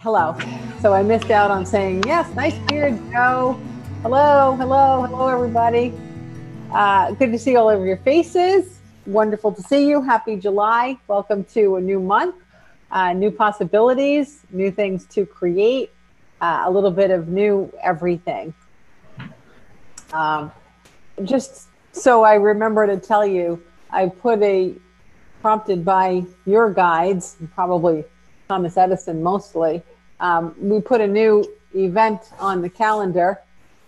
Hello. So I missed out on saying, yes, nice beard, Joe. Hello, hello, hello, everybody. Good to see all of your faces. Wonderful to see you. Happy July. Welcome to a new month, new possibilities, new things to create, a little bit of new everything. Just so I remember to tell you, I put prompted by your guides, probably Thomas Edison mostly, we put a new event on the calendar,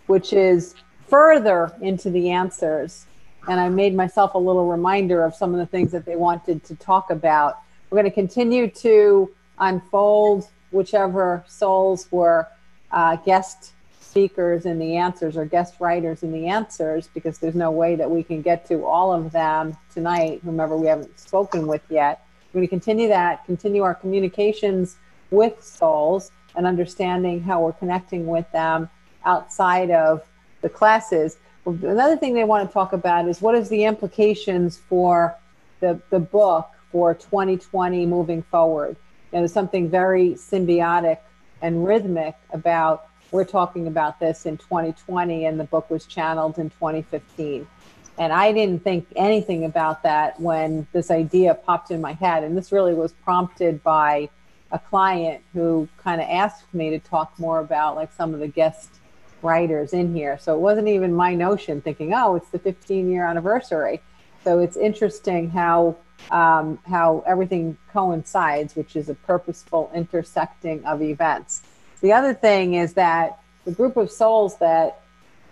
which is further into the answers. And I made myself a little reminder of some of the things that they wanted to talk about. We're going to continue to unfold whichever souls were guest speakers in the answers or guest writers in the answers, because there's no way that we can get to all of them tonight, whomever we haven't spoken with yet. We're going to continue that, continue our communications with souls and understanding how we're connecting with them outside of the classes. Another thing they want to talk about is what is the implications for the book for 2020 moving forward. There's something very symbiotic and rhythmic about, we're talking about this in 2020 and the book was channeled in 2015. And I didn't think anything about that when this idea popped in my head. And this really was prompted by a client who kind of asked me to talk more about like some of the guest writers in here. So it wasn't even my notion thinking, oh, it's the 15-year anniversary. So it's interesting how everything coincides, which is a purposeful intersecting of events. The other thing is that the group of souls that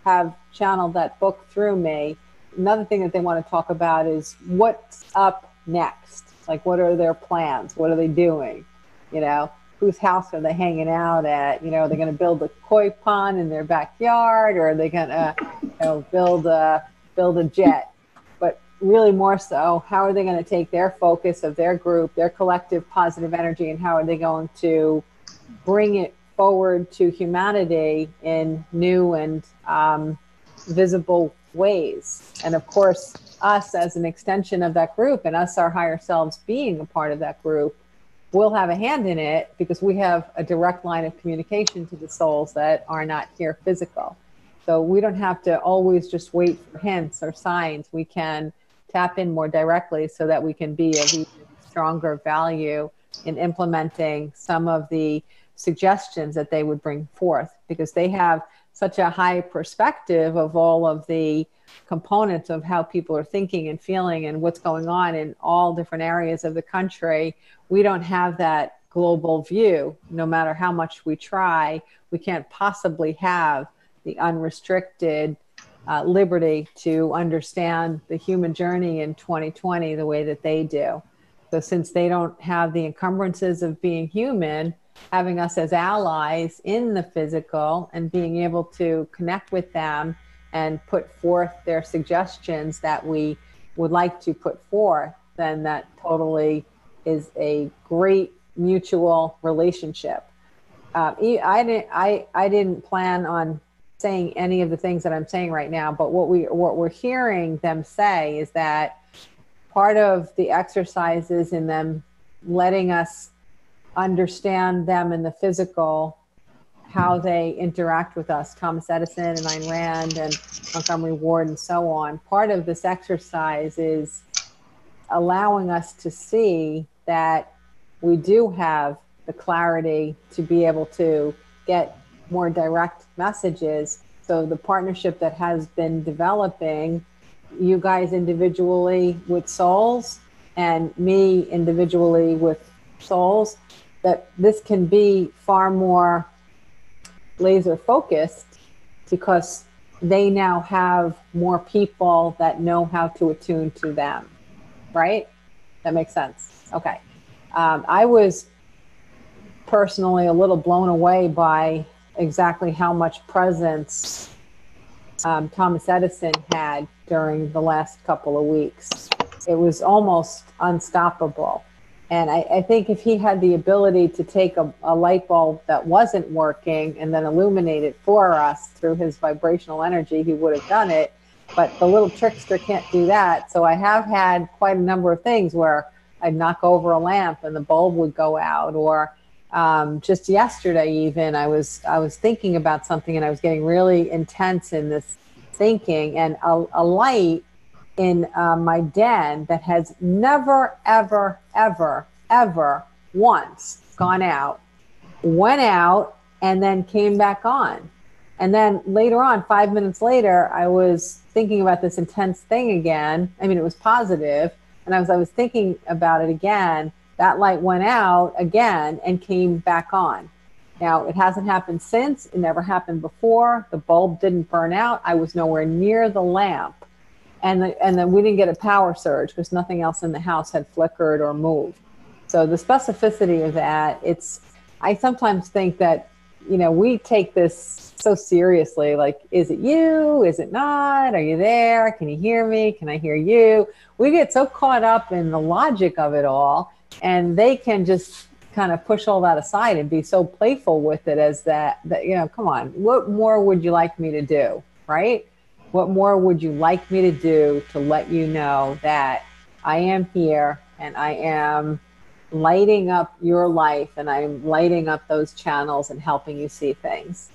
have channeled that book through me, another thing that they want to talk about is what's up next. Like, what are their plans? What are they doing? You know, whose house are they hanging out at? You know, are they going to build a koi pond in their backyard, or are they going to, build a jet? But really more so, how are they going to take their focus of their group, their collective positive energy, and how are they going to bring it forward to humanity in new and visible ways? And of course, us as an extension of that group and us, our higher selves, being a part of that group, we'll have a hand in it because we have a direct line of communication to the souls that are not here physical. So we don't have to always just wait for hints or signs. We can tap in more directly so that we can be of even stronger value in implementing some of the suggestions that they would bring forth, because they have such a high perspective of all of the components of how people are thinking and feeling and what's going on in all different areas of the country. We don't have that global view. No matter how much we try, we can't possibly have the unrestricted liberty to understand the human journey in 2020 the way that they do. So since they don't have the encumbrances of being human, having us as allies in the physical and being able to connect with them and put forth their suggestions that we would like to put forth, then that totally is a great mutual relationship. I didn't plan on saying any of the things that I'm saying right now, but what we're hearing them say is that part of the exercises in them letting us understand them in the physical, how they interact with us, Thomas Edison and Ayn Rand and Montgomery Ward and so on. Part of this exercise is allowing us to see that we do have the clarity to be able to get more direct messages. So the partnership that has been developing, you guys individually with souls and me individually with souls, that this can be far more laser focused because they now have more people that know how to attune to them, right? That makes sense. Okay. I was personally a little blown away by exactly how much presence Thomas Edison had during the last couple of weeks. It was almost unstoppable. And I think if he had the ability to take a light bulb that wasn't working and then illuminate it for us through his vibrational energy, he would have done it. But the little trickster can't do that. So I have had quite a number of things where I'd knock over a lamp and the bulb would go out, or just yesterday, even I was thinking about something, and I was getting really intense in this thinking, and a light in my den that has never, ever, ever, ever once gone out, went out, and then came back on. And then later on, 5 minutes later, I was thinking about this intense thing again. I mean, it was positive, and I was thinking about it again. That light went out again and came back on. Now, it hasn't happened since. It never happened before. The bulb didn't burn out. I was nowhere near the lamp. And then we didn't get a power surge because nothing else in the house had flickered or moved. So the specificity of that, I sometimes think that, we take this so seriously. Like, is it you? Is it not? Are you there? Can you hear me? Can I hear you? We get so caught up in the logic of it all, and they can just kind of push all that aside and be so playful with it as that, come on, what more would you like me to do, right? What more would you like me to do to let you know that I am here and I am lighting up your life, and I'm lighting up those channels and helping you see things.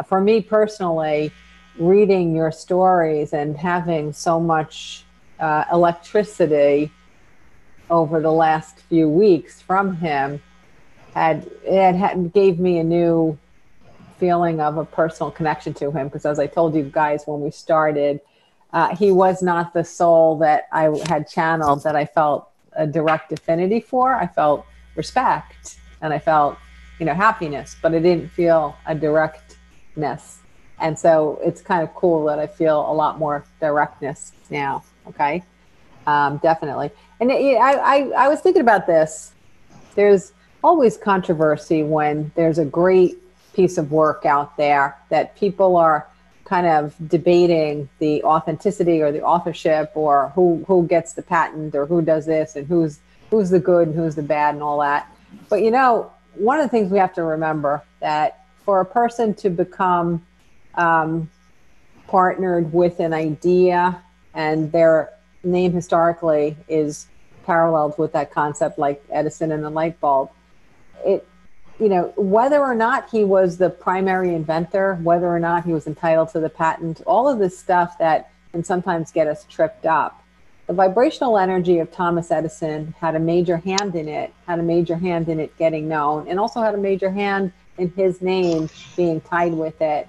For me personally, reading your stories and having so much electricity over the last few weeks from him gave me a new feeling of a personal connection to him, because as I told you guys when we started, he was not the soul that I had channeled that I felt a direct affinity for. I felt respect and I felt, happiness, but I didn't feel a directness. And so it's kind of cool that I feel a lot more directness now. Okay. Definitely. And I was thinking about this. There's always controversy when there's a great piece of work out there that people are kind of debating the authenticity or the authorship, or who gets the patent, or who does this, and who's the good and who's the bad and all that. But one of the things we have to remember, that for a person to become partnered with an idea, and their name historically is paralleled with that concept, like Edison and the light bulb, whether or not he was the primary inventor, whether or not he was entitled to the patent, all of this stuff that can sometimes get us tripped up. The vibrational energy of Thomas Edison had a major hand in it, getting known, and also had a major hand in his name being tied with it.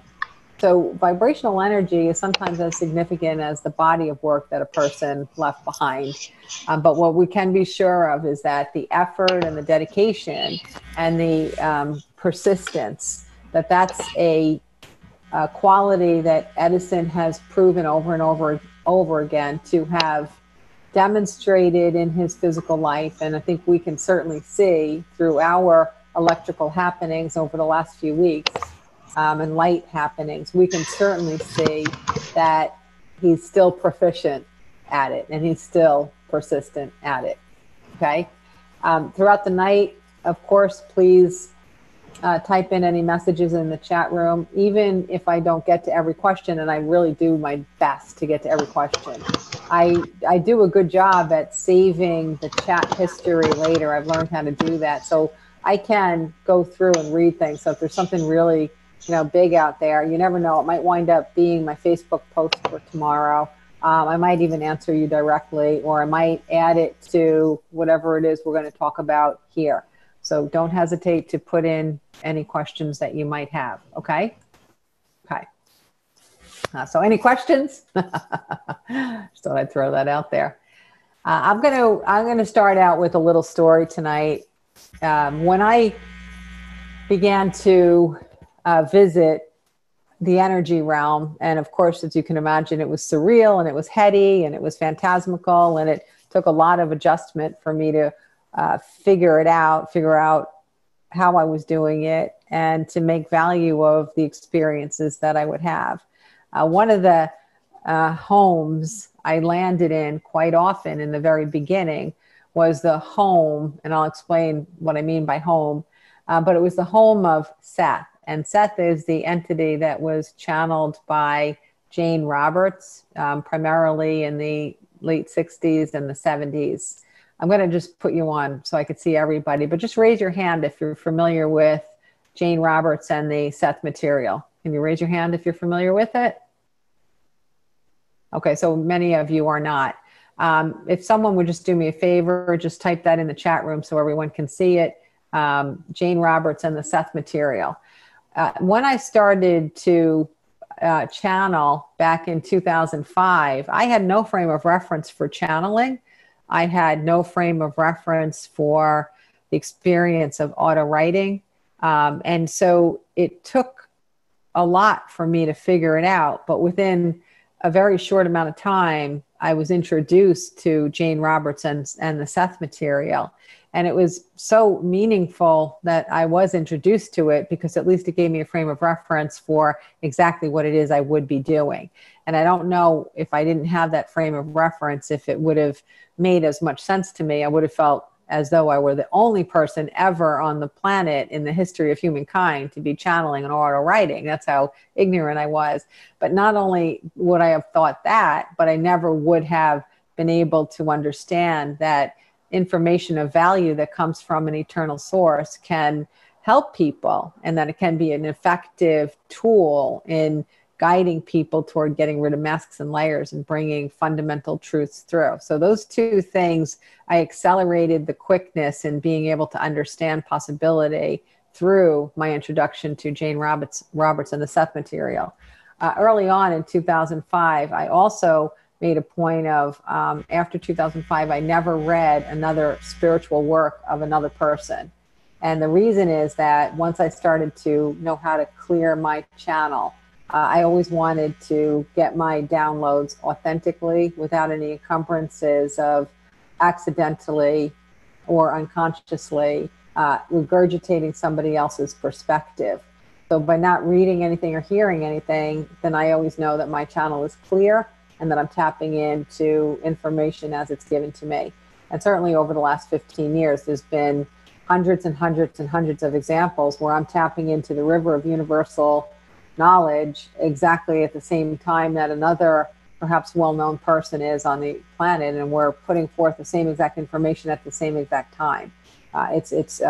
So vibrational energy is sometimes as significant as the body of work that a person left behind. But what we can be sure of is that the effort and the dedication and the persistence, that's a quality that Edison has proven over and over again to have demonstrated in his physical life. And I think we can certainly see through our electrical happenings over the last few weeks, and light happenings, we can certainly see that he's still proficient at it, and he's still persistent at it. Okay. Throughout the night, of course, please type in any messages in the chat room, even if I don't get to every question, and I really do my best to get to every question. I do a good job at saving the chat history later. I've learned how to do that, so I can go through and read things. So if there's something really big out there, you never know, it might wind up being my Facebook post for tomorrow. I might even answer you directly, or I might add it to whatever it is we're going to talk about here. So don't hesitate to put in any questions that you might have. Okay. Okay. So any questions? Just thought I'd throw that out there. I'm going to start out with a little story tonight. When I began to visit the energy realm, and of course, as you can imagine, it was surreal and it was heady and it was phantasmical, and it took a lot of adjustment for me to figure out how I was doing it, and to make value of the experiences that I would have. One of the homes I landed in quite often in the very beginning was the home, and I'll explain what I mean by home, but it was the home of Seth. And Seth is the entity that was channeled by Jane Roberts, primarily in the late 60s and the 70s. I'm going to just put you on so I could see everybody, but just raise your hand if you're familiar with Jane Roberts and the Seth material. Can you raise your hand if you're familiar with it? Okay, so many of you are not. If someone would just do me a favor, just type that in the chat room so everyone can see it. Jane Roberts and the Seth material. When I started to channel back in 2005, I had no frame of reference for channeling. I had no frame of reference for the experience of auto writing. And so it took a lot for me to figure it out. But within a very short amount of time, I was introduced to Jane Roberts and the Seth material. And it was so meaningful that I was introduced to it, because at least it gave me a frame of reference for exactly what it is I would be doing. And I don't know, if I didn't have that frame of reference, if it would have made as much sense to me. I would have felt as though I were the only person ever on the planet in the history of humankind to be channeling and auto writing. That's how ignorant I was. But not only would I have thought that, but I never would have been able to understand that information of value that comes from an eternal source can help people, and that it can be an effective tool in guiding people toward getting rid of masks and layers and bringing fundamental truths through. So those two things, I accelerated the quickness in being able to understand possibility through my introduction to Jane Roberts and the Seth material. Early on in 2005, I also made a point of, after 2005, I never read another spiritual work of another person. And the reason is that once I started to know how to clear my channel, I always wanted to get my downloads authentically without any encumbrances of accidentally or unconsciously regurgitating somebody else's perspective. So by not reading anything or hearing anything, then I always know that my channel is clear and that I'm tapping into information as it's given to me. And certainly over the last 15 years, there's been hundreds and hundreds and hundreds of examples where I'm tapping into the river of universal knowledge exactly at the same time that another perhaps well-known person is on the planet, and we're putting forth the same exact information at the same exact time. It's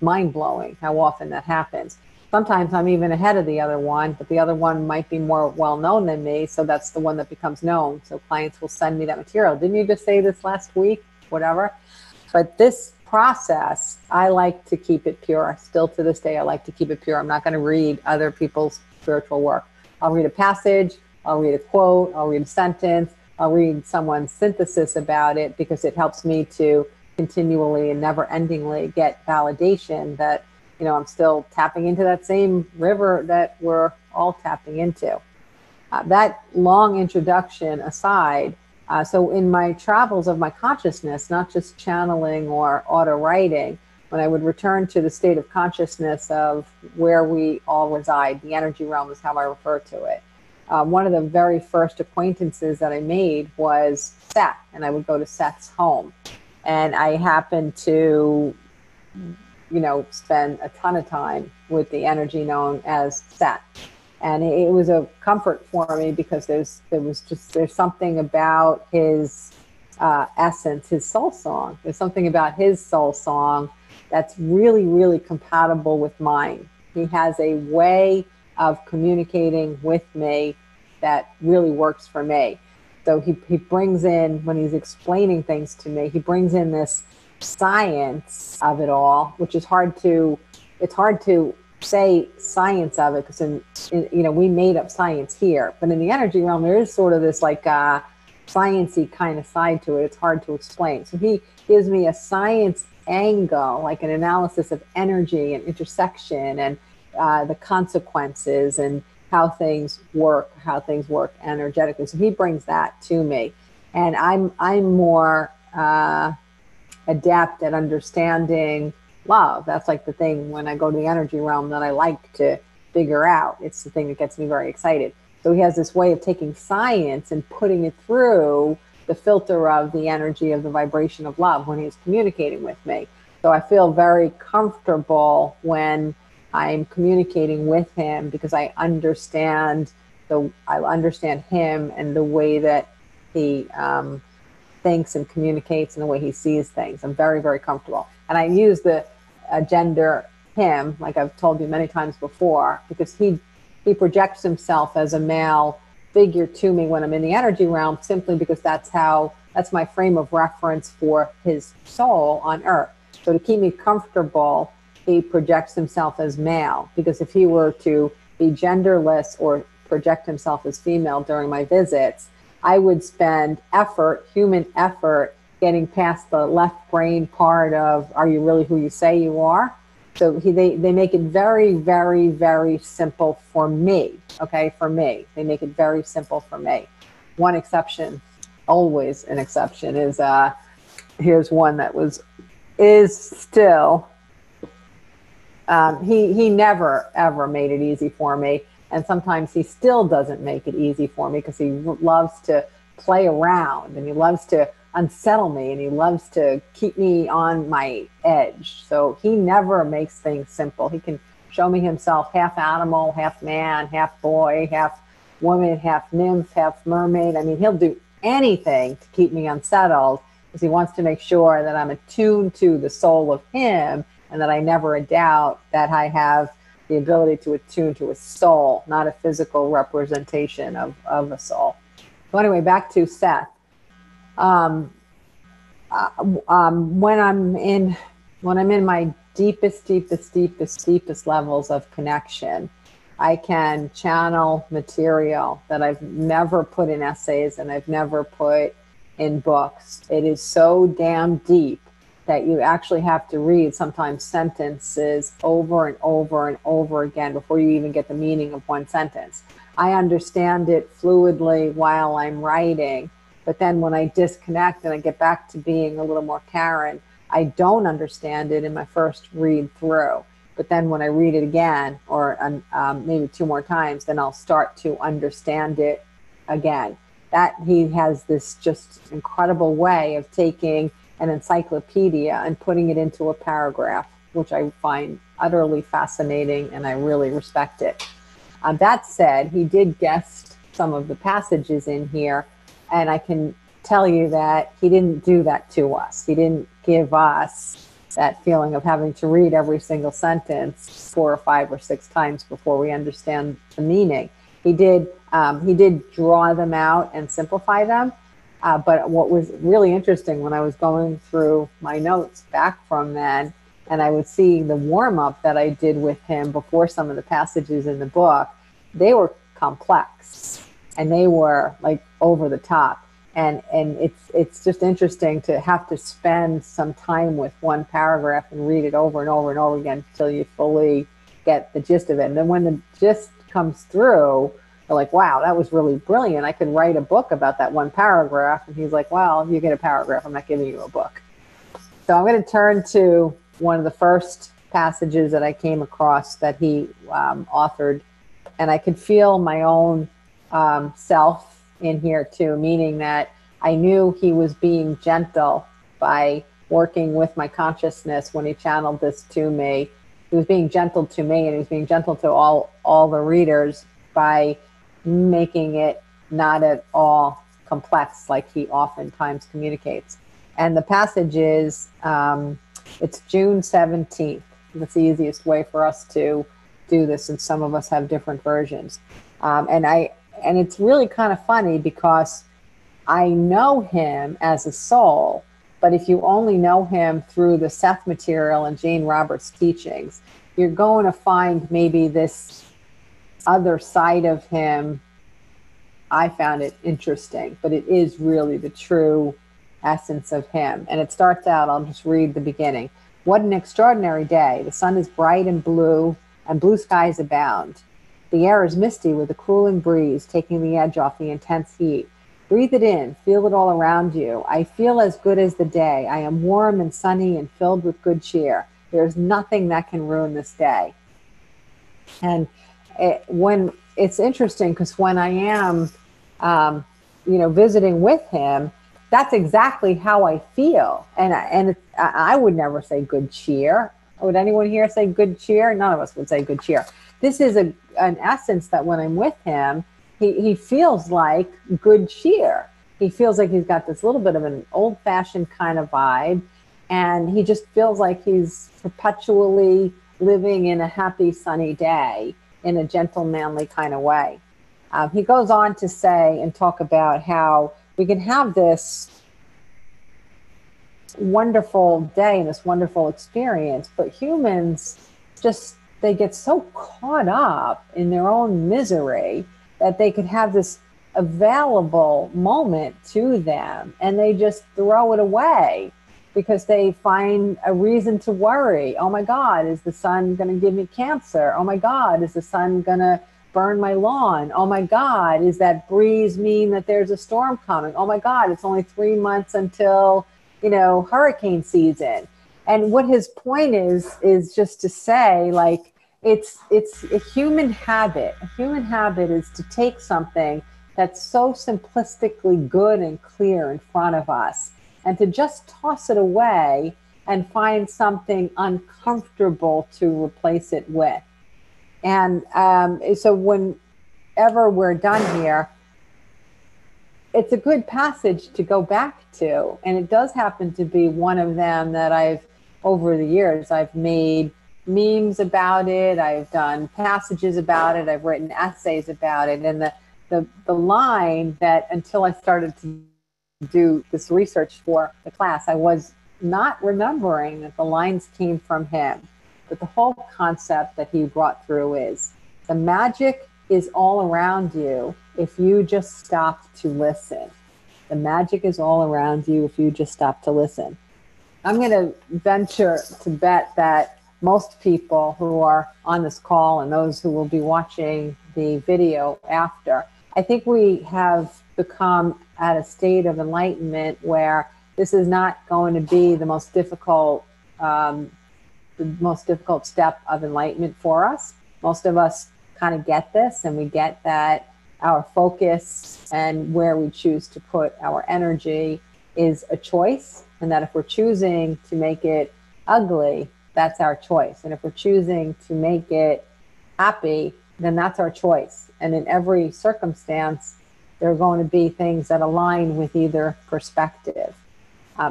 mind-blowing how often that happens. Sometimes I'm even ahead of the other one, but the other one might be more well-known than me, so that's the one that becomes known. So clients will send me that material. Didn't you just say this last week? Whatever. But this process, I like to keep it pure. Still to this day, I like to keep it pure. I'm not going to read other people's spiritual work. I'll read a passage, I'll read a quote, I'll read a sentence, I'll read someone's synthesis about it, because it helps me to continually and never-endingly get validation that, you know, I'm still tapping into that same river that we're all tapping into. That long introduction aside, so in my travels of my consciousness, not just channeling or auto writing, when I would return to the state of consciousness of where we all reside, the energy realm is how I refer to it. One of the very first acquaintances that I made was Seth, and I would go to Seth's home. And I happened to, you know, spend a ton of time with the energy known as Seth. And it was a comfort for me, because there's something about his essence, his soul song. There's something about his soul song that's really, really compatible with mine. He has a way of communicating with me that really works for me. So he brings in, when he's explaining things to me, he brings in this science of it all, which is hard to say science of it, because you know, we made up science here, but in the energy realm there is sort of this like sciencey kind of side to it. It's hard to explain. So he gives me a science angle, like an analysis of energy and intersection and the consequences and how things work energetically. So he brings that to me, and I'm more adept at understanding love. That's like the thing when I go to the energy realm that I like to figure out. It's the thing that gets me very excited. So he has this way of taking science and putting it through the filter of the energy of the vibration of love when he's communicating with me. So I feel very comfortable when I'm communicating with him, because I understand him and the way that he thinks and communicates and the way he sees things. I'm very, very comfortable. And I use the gender him, like I've told you many times before, because he projects himself as a male figure to me when I'm in the energy realm, simply because that's my frame of reference for his soul on earth. So to keep me comfortable, he projects himself as male, because if he were to be genderless or project himself as female during my visits, I would spend effort, human effort, getting past the left brain part of, are you really who you say you are? So they make it very, very, very simple for me, okay, for me. They make it very simple for me. One exception, always an exception, is, here's one that is still, he never, ever made it easy for me. And sometimes he still doesn't make it easy for me, because he loves to play around, and he loves to unsettle me, and he loves to keep me on my edge. So he never makes things simple. He can show me himself half animal, half man, half boy, half woman, half nymph, half mermaid. I mean, he'll do anything to keep me unsettled, because he wants to make sure that I'm attuned to the soul of him, and that I never doubt that I have the ability to attune to a soul, not a physical representation of a soul. So anyway, back to Seth. When I'm in my deepest levels of connection, I can channel material that I've never put in essays and I've never put in books. It is so damn deep that you actually have to read sometimes sentences over and over and over again before you even get the meaning of one sentence. I understand it fluidly while I'm writing, but then when I disconnect and I get back to being a little more Karen, I don't understand it in my first read through. But then when I read it again, or maybe 2 more times, then I'll start to understand it again. That he has this just incredible way of taking an encyclopedia and putting it into a paragraph, which I find utterly fascinating, and I really respect it. That said, he did guest some of the passages in here, and I can tell you that he didn't do that to us. He didn't give us that feeling of having to read every single sentence 4 or 5 or 6 times before we understand the meaning. He did draw them out and simplify them. But what was really interesting when I was going through my notes back from then, and I would see the warm-up that I did with him before some of the passages in the book, they were complex and they were like over the top. And it's just interesting to have to spend some time with one paragraph and read it over and over and over again until you fully get the gist of it. And then when the gist comes through, they're like, wow, that was really brilliant. I could write a book about that one paragraph. And he's like, well, you get a paragraph. I'm not giving you a book. So I'm going to turn to one of the first passages that I came across that he authored. And I could feel my own self in here too, meaning that I knew he was being gentle by working with my consciousness when he channeled this to me. He was being gentle to me, and he was being gentle to all the readers by making it not at all complex like he oftentimes communicates. And the passage is, it's June 17th. That's the easiest way for us to do this, and some of us have different versions. And it's really kind of funny because I know him as a soul, but if you only know him through the Seth material and Jane Roberts' teachings, you're going to find maybe this other side of him. I found it interesting, but it is really the true essence of him. And it starts out, I'll just read the beginning. What an extraordinary day. The sun is bright and blue skies abound. The air is misty with a cooling breeze, taking the edge off the intense heat. Breathe it in, feel it all around you. I feel as good as the day. I am warm and sunny and filled with good cheer. There's nothing that can ruin this day. And when it's interesting, because when I am, visiting with him, that's exactly how I feel. And I would never say good cheer. Would anyone here say good cheer? None of us would say good cheer. This is an essence that when I'm with him, he feels like good cheer. he feels like he's got this little bit of an old-fashioned kind of vibe, and he just feels like he's perpetually living in a happy, sunny day in a gentle, manly kind of way. He goes on to say and talk about how we can have this wonderful day and this wonderful experience, but humans just, they get so caught up in their own misery that they could have this available moment to them and they just throw it away because they find a reason to worry. Oh my God, is the sun going to give me cancer? Oh my God, is the sun going to burn my lawn? Oh my God, is that breeze mean that there's a storm coming? Oh my God, it's only 3 months until, you know, hurricane season. And what his point is just to say, like, it's a human habit. A human habit is to take something that's so simplistically good and clear in front of us and to just toss it away and find something uncomfortable to replace it with. And so whenever we're done here, it's a good passage to go back to. And it does happen to be one of them that over the years, I've made memes about it. I've done passages about it. I've written essays about it. And the line that, until I started to do this research for the class, I was not remembering that the lines came from him. But the whole concept that he brought through is the magic is all around you if you just stop to listen. The magic is all around you if you just stop to listen. I'm going to venture to bet that most people who are on this call and those who will be watching the video after, I think we have become at a state of enlightenment where this is not going to be the most difficult step of enlightenment for us. Most of us kind of get this, and we get that our focus and where we choose to put our energy is a choice, and that if we're choosing to make it ugly, that's our choice. And if we're choosing to make it happy, then that's our choice. And in every circumstance, there are going to be things that align with either perspective.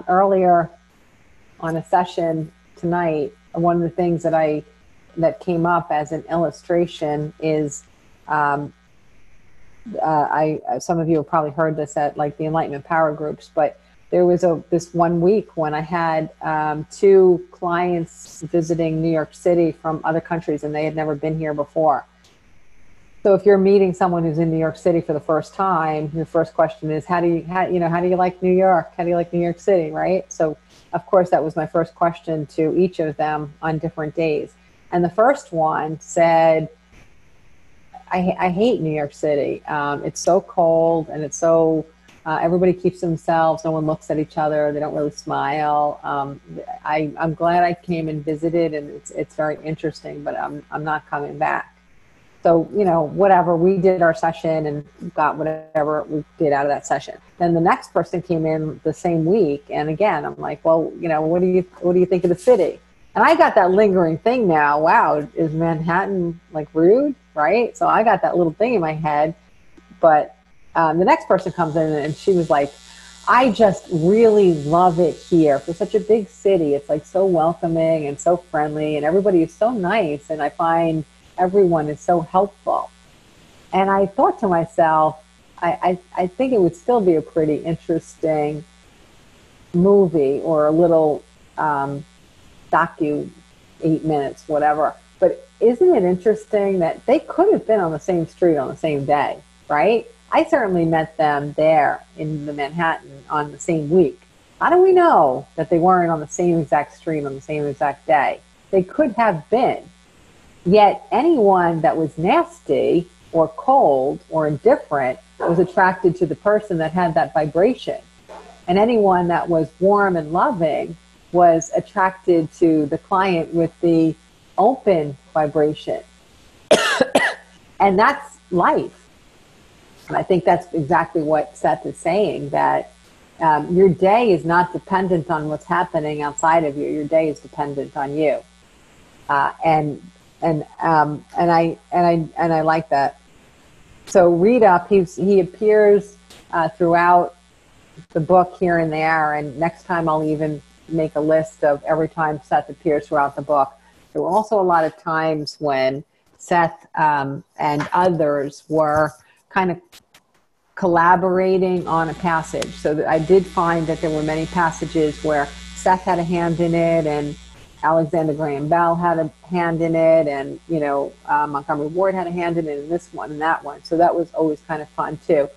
Earlier on a session tonight, one of the things that came up as an illustration is, some of you have probably heard this at like the Enlightenment Power Groups, but there was this one week when I had 2 clients visiting New York City from other countries, and they had never been here before. So if you're meeting someone who's in New York City for the first time, your first question is, how do you like New York? How do you like New York City, right? So of course, that was my first question to each of them on different days. And the first one said, I hate New York City. It's so cold, and it's so, everybody keeps to themselves. No one looks at each other. They don't really smile. I'm glad I came and visited, and it's very interesting, but I'm not coming back. So, whatever, we did our session and got whatever we did out of that session. Then the next person came in the same week. And again, I'm like, well, what do you think of the city? And I got that lingering thing now. Wow, is Manhattan like rude, right? So I got that little thing in my head. But the next person comes in and she was like, I just really love it here. For such a big city, it's like so welcoming and so friendly, and everybody is so nice. And I find everyone is so helpful. And I thought to myself, I think it would still be a pretty interesting movie or a little docu, 8 minutes, whatever. But isn't it interesting that they could have been on the same street on the same day, right? I certainly met them there in the Manhattan on the same week. How do we know that they weren't on the same exact street on the same exact day? They could have been. Yet anyone that was nasty or cold or indifferent was attracted to the person that had that vibration. And anyone that was warm and loving was attracted to the client with the open vibration. And that's life. And I think that's exactly what Seth is saying, that your day is not dependent on what's happening outside of you. Your day is dependent on you. And I like that. So read up. He appears throughout the book here and there, and next time I'll even make a list of every time Seth appears throughout the book. There were also a lot of times when Seth and others were kind of collaborating on a passage. So I did find that there were many passages where Seth had a hand in it, and Alexander Graham Bell had a hand in it, and Montgomery Ward had a hand in it, and this one and that one. So that was always kind of fun too.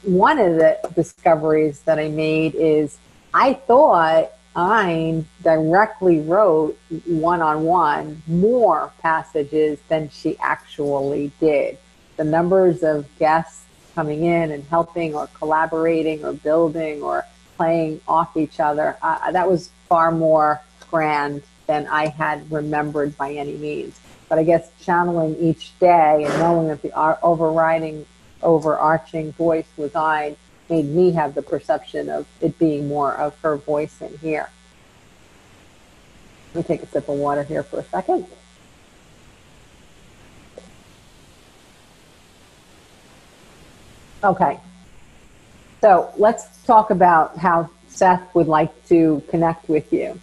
One of the discoveries that I made is I thought Ayn directly wrote one-on-one more passages than she actually did. The numbers of guests coming in and helping or collaborating or building or playing off each other, that was far more grand than I had remembered by any means. But I guess channeling each day and knowing that the overarching voice was Ayn made me have the perception of it being more of her voice in here. Let me take a sip of water here for a second. Okay, so let's talk about how Seth would like to connect with you.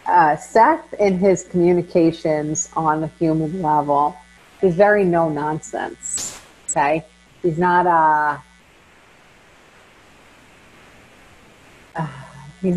Seth, in his communications on the human level, is very no nonsense. Okay, he's not he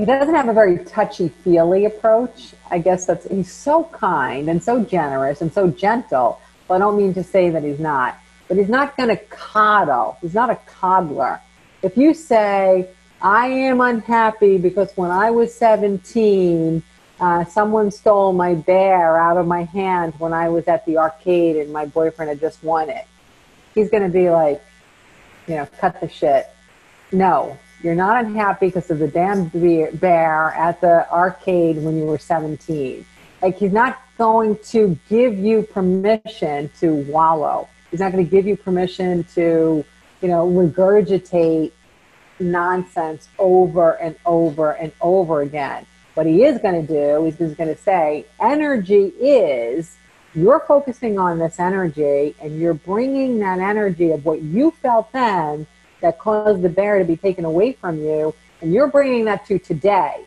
doesn't have a very touchy-feely approach. I guess he's so kind and so generous and so gentle. Well, I don't mean to say that he's not, but he's not going to coddle. He's not a coddler. If you say, I am unhappy because when I was 17, someone stole my bear out of my hand when I was at the arcade and my boyfriend had just won it, he's going to be like, cut the shit. No, you're not unhappy because of the damn bear at the arcade when you were 17. Like, he's not going to give you permission to wallow. He's not going to give you permission to, regurgitate nonsense over and over and over again. What he is going to do is he's going to say, energy is, you're focusing on this energy and you're bringing that energy of what you felt then that caused the bear to be taken away from you, and you're bringing that to today.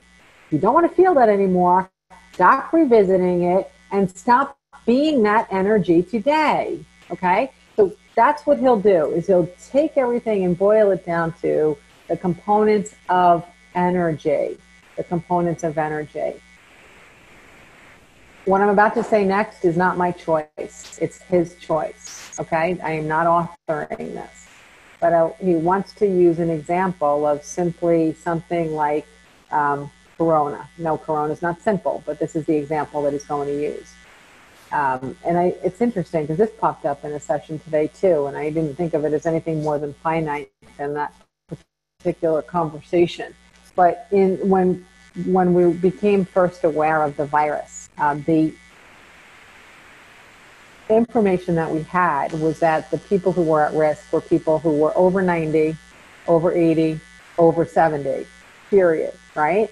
You don't want to feel that anymore. Stop revisiting it and stop being that energy today. Okay? So that's what he'll do, is he'll take everything and boil it down to the components of energy. The components of energy. What I'm about to say next is not my choice. It's his choice. Okay? I am not authoring this. But he wants to use an example of simply something like Corona. No, Corona is not simple, but this is the example that he's going to use. It's interesting because this popped up in a session today too, and I didn't think of it as anything more than finite in that particular conversation. But when we became first aware of the virus, the information that we had was that the people who were at risk were people who were over 90, over 80, over 70, period, right?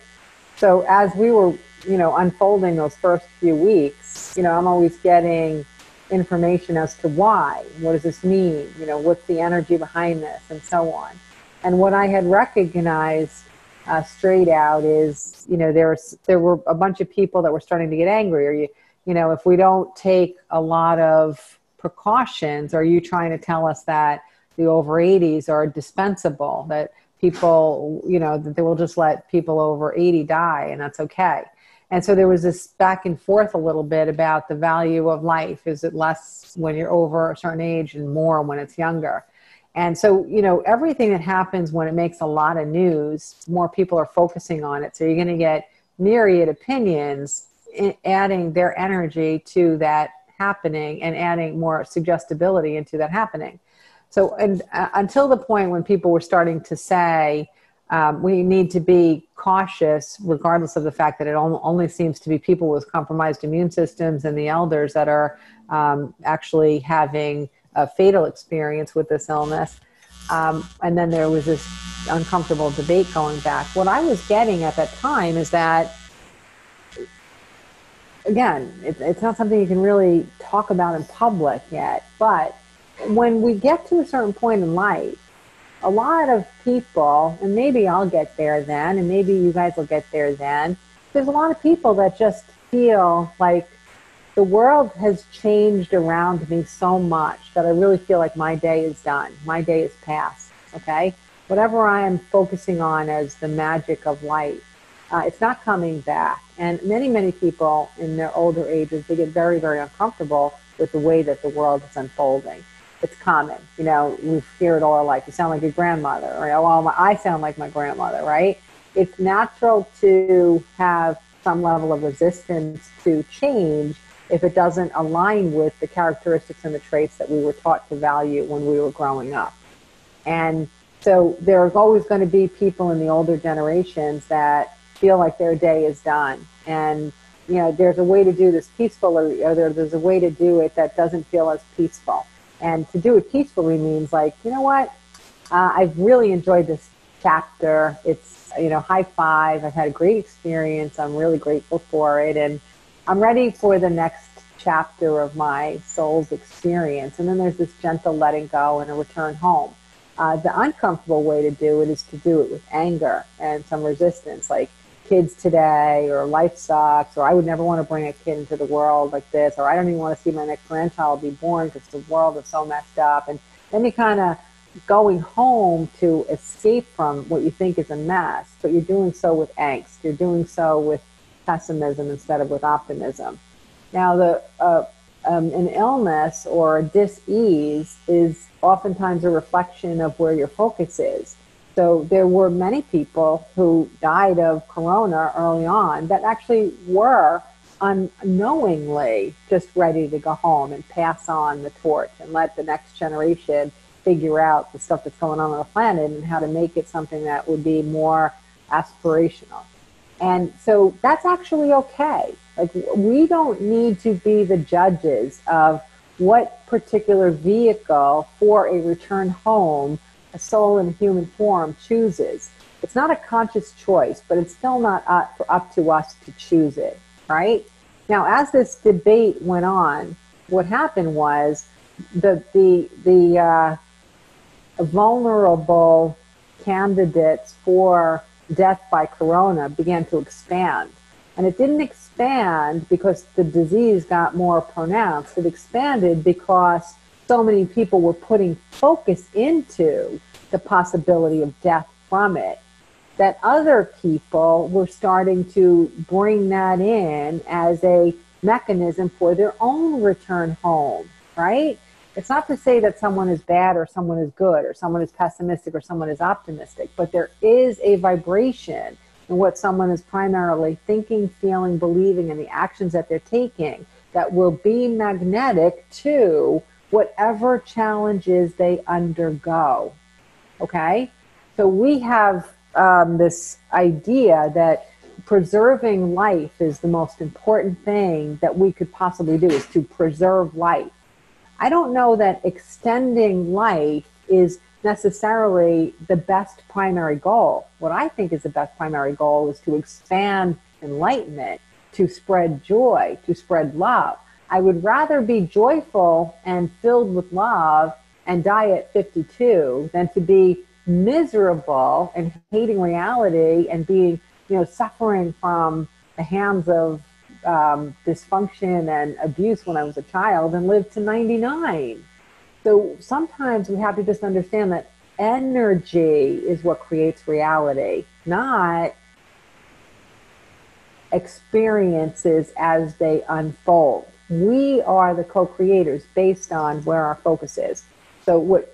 So as we were, unfolding those first few weeks, I'm always getting information as to why, what does this mean, what's the energy behind this, and so on. And what I had recognized straight out is, there were a bunch of people that were starting to get angry, or if we don't take a lot of precautions, are you trying to tell us that the over 80s are dispensable, that people, that they will just let people over 80 die and that's okay? And so there was this back and forth a little bit about the value of life. Is it less when you're over a certain age and more when it's younger? And so, everything that happens when it makes a lot of news, more people are focusing on it. So you're going to get myriad opinions adding their energy to that happening and adding more suggestibility into that happening. So until the point when people were starting to say, we need to be cautious, regardless of the fact that it only seems to be people with compromised immune systems and the elders that are actually having a fatal experience with this illness. And then there was this uncomfortable debate going back. What I was getting at that time is that again, it's not something you can really talk about in public yet. But when we get to a certain point in life, a lot of people, and maybe I'll get there then, and maybe you guys will get there then, there's a lot of people that just feel like the world has changed around me so much that I really feel like my day is done. My day is past, okay? Whatever I am focusing on as the magic of life, it's not coming back. And many, many people in their older ages, they get very, very uncomfortable with the way that the world is unfolding. It's common. You know, we hear it all our life. You sound like your grandmother. Or, well, I sound like my grandmother, right? It's natural to have some level of resistance to change if it doesn't align with the characteristics and the traits that we were taught to value when we were growing up. And so there's always going to be people in the older generations that feel like their day is done. And, you know, there's a way to do this peacefully, or there's a way to do it that doesn't feel as peaceful. And to do it peacefully means like, you know what, I've really enjoyed this chapter. It's, you know, high five. I've had a great experience. I'm really grateful for it. And I'm ready for the next chapter of my soul's experience. And then there's this gentle letting go and a return home. The uncomfortable way to do it is to do it with anger and some resistance, like kids today, or life sucks, or I would never want to bring a kid into the world like this, or I don't even want to see my next grandchild be born because the world is so messed up. And then you kind of going home to escape from what you think is a mess, but you're doing so with angst. You're doing so with pessimism instead of with optimism. Now, an illness or a dis-ease is oftentimes a reflection of where your focus is. So there were many people who died of corona early on that actually were unknowingly just ready to go home and pass on the torch and let the next generation figure out the stuff that's going on the planet and how to make it something that would be more aspirational. And so that's actually okay. Like, we don't need to be the judges of what particular vehicle for a return home a soul in human form chooses. It's not a conscious choice, but it's still not up to us to choose it, right? Now, as this debate went on, what happened was the vulnerable candidates for death by corona began to expand. And it didn't expand because the disease got more pronounced. It expanded because so many people were putting focus into the possibility of death from it, that other people were starting to bring that in as a mechanism for their own return home, right? It's not to say that someone is bad or someone is good or someone is pessimistic or someone is optimistic, but there is a vibration in what someone is primarily thinking, feeling, believing, and the actions that they're taking that will be magnetic to whatever challenges they undergo. Okay? So we have this idea that preserving life is the most important thing that we could possibly do, is to preserve life. I don't know that extending life is necessarily the best primary goal. What I think is the best primary goal is to expand enlightenment, to spread joy, to spread love. I would rather be joyful and filled with love and die at 52 than to be miserable and hating reality and being, suffering from the hands of dysfunction and abuse when I was a child and live to 99. So sometimes we have to just understand that energy is what creates reality, not experiences as they unfold. We are the co-creators based on where our focus is. So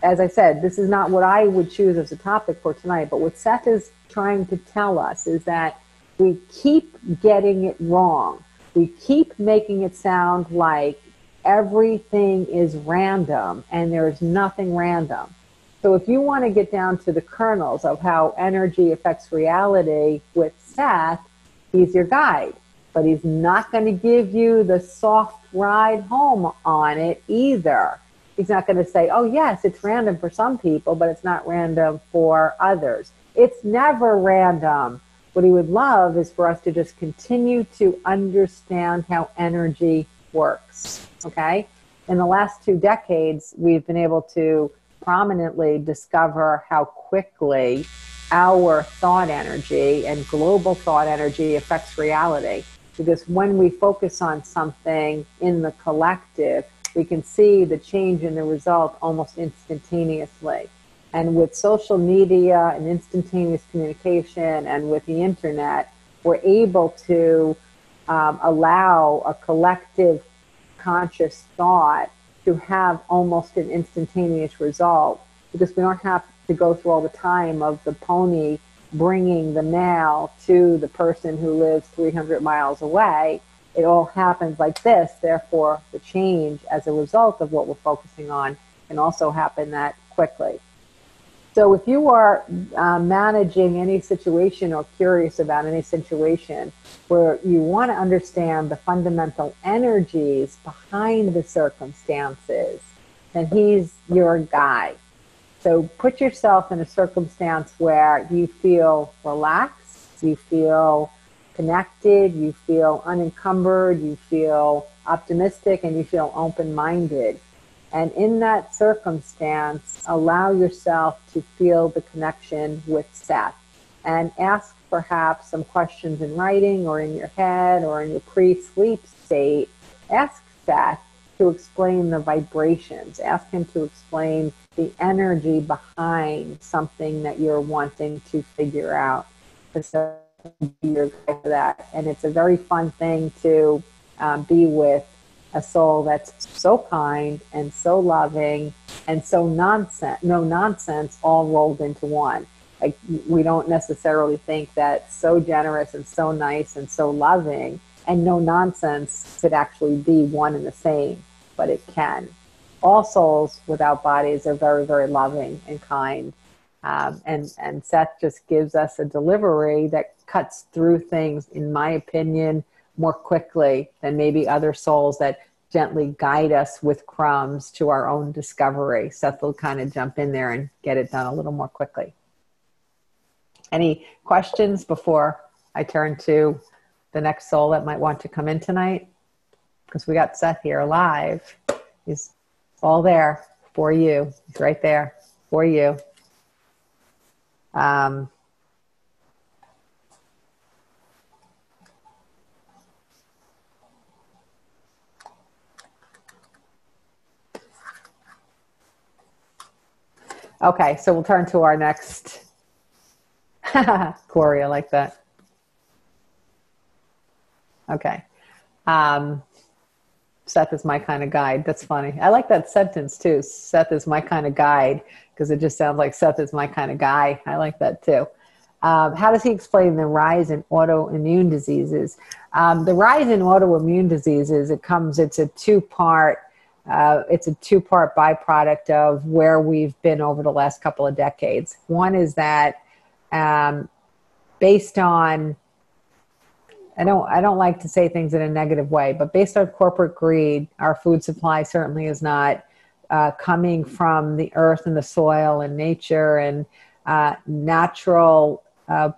as I said, this is not what I would choose as a topic for tonight, but what Seth is trying to tell us is that we keep getting it wrong. We keep making it sound like everything is random, and there's nothing random. So if you want to get down to the kernels of how energy affects reality with Seth, he's your guide. But he's not going to give you the soft ride home on it either. He's not going to say, oh, yes, it's random for some people, but it's not random for others. It's never random. what he would love is for us to just continue to understand how energy works, okay? In the last 2 decades, we've been able to prominently discover how quickly our thought energy and global thought energy affects reality. Because when we focus on something in the collective, we can see the change in the result almost instantaneously. And with social media and instantaneous communication and with the internet, we're able to allow a collective conscious thought to have almost an instantaneous result, because we don't have to go through all the time of the pony bringing the mail to the person who lives 300 miles away. It all happens like this. Therefore, the change as a result of what we're focusing on can also happen that quickly. So if you are managing any situation or curious about any situation where you want to understand the fundamental energies behind the circumstances, then he's your guy. So put yourself in a circumstance where you feel relaxed, you feel connected, you feel unencumbered, you feel optimistic, and you feel open-minded. And in that circumstance, allow yourself to feel the connection with Seth and ask perhaps some questions in writing or in your head or in your pre-sleep state. Ask Seth to explain the vibrations. Ask him to explain the energy behind something that you're wanting to figure out. So be your guide for that. And it's a very fun thing to be with a soul that's so kind and so loving and so no nonsense all rolled into one. Like, we don't necessarily think that so generous and so nice and so loving and no nonsense could actually be one and the same, but it can. All souls without bodies are very, very loving and kind. And Seth just gives us a delivery that cuts through things, in my opinion, more quickly than maybe other souls that gently guide us with crumbs to our own discovery. Seth will kind of jump in there and get it done a little more quickly. Any questions before I turn to the next soul that might want to come in tonight? Because we got Seth here live. He's all there for you. He's right there for you. Okay, so we'll turn to our next. Corey, I like that. Okay. Seth is my kind of guide. That's funny. I like that sentence too. Seth is my kind of guide, because it just sounds like Seth is my kind of guy. I like that too. How does he explain the rise in autoimmune diseases? The rise in autoimmune diseases, it's a two-part byproduct of where we've been over the last couple of decades. One is that based on, I don't like to say things in a negative way, but based on corporate greed, our food supply certainly is not coming from the earth and the soil and nature and natural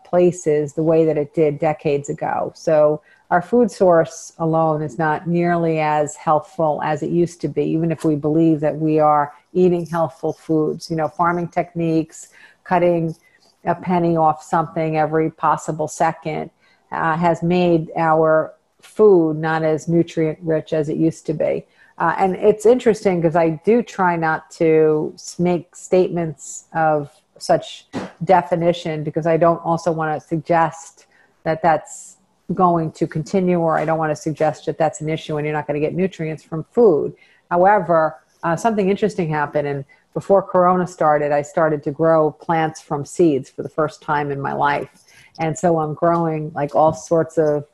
places the way that it did decades ago. So our food source alone is not nearly as healthful as it used to be, even if we believe that we are eating healthful foods. Farming techniques, cutting a penny off something every possible second has made our food not as nutrient rich as it used to be. And it's interesting because I do try not to make statements of such definition, because I don't also want to suggest that that's going to continue, or I don't want to suggest that that's an issue and you're not going to get nutrients from food. However, something interesting happened, and before Corona started, I started to grow plants from seeds for the first time in my life. And so I'm growing like all sorts of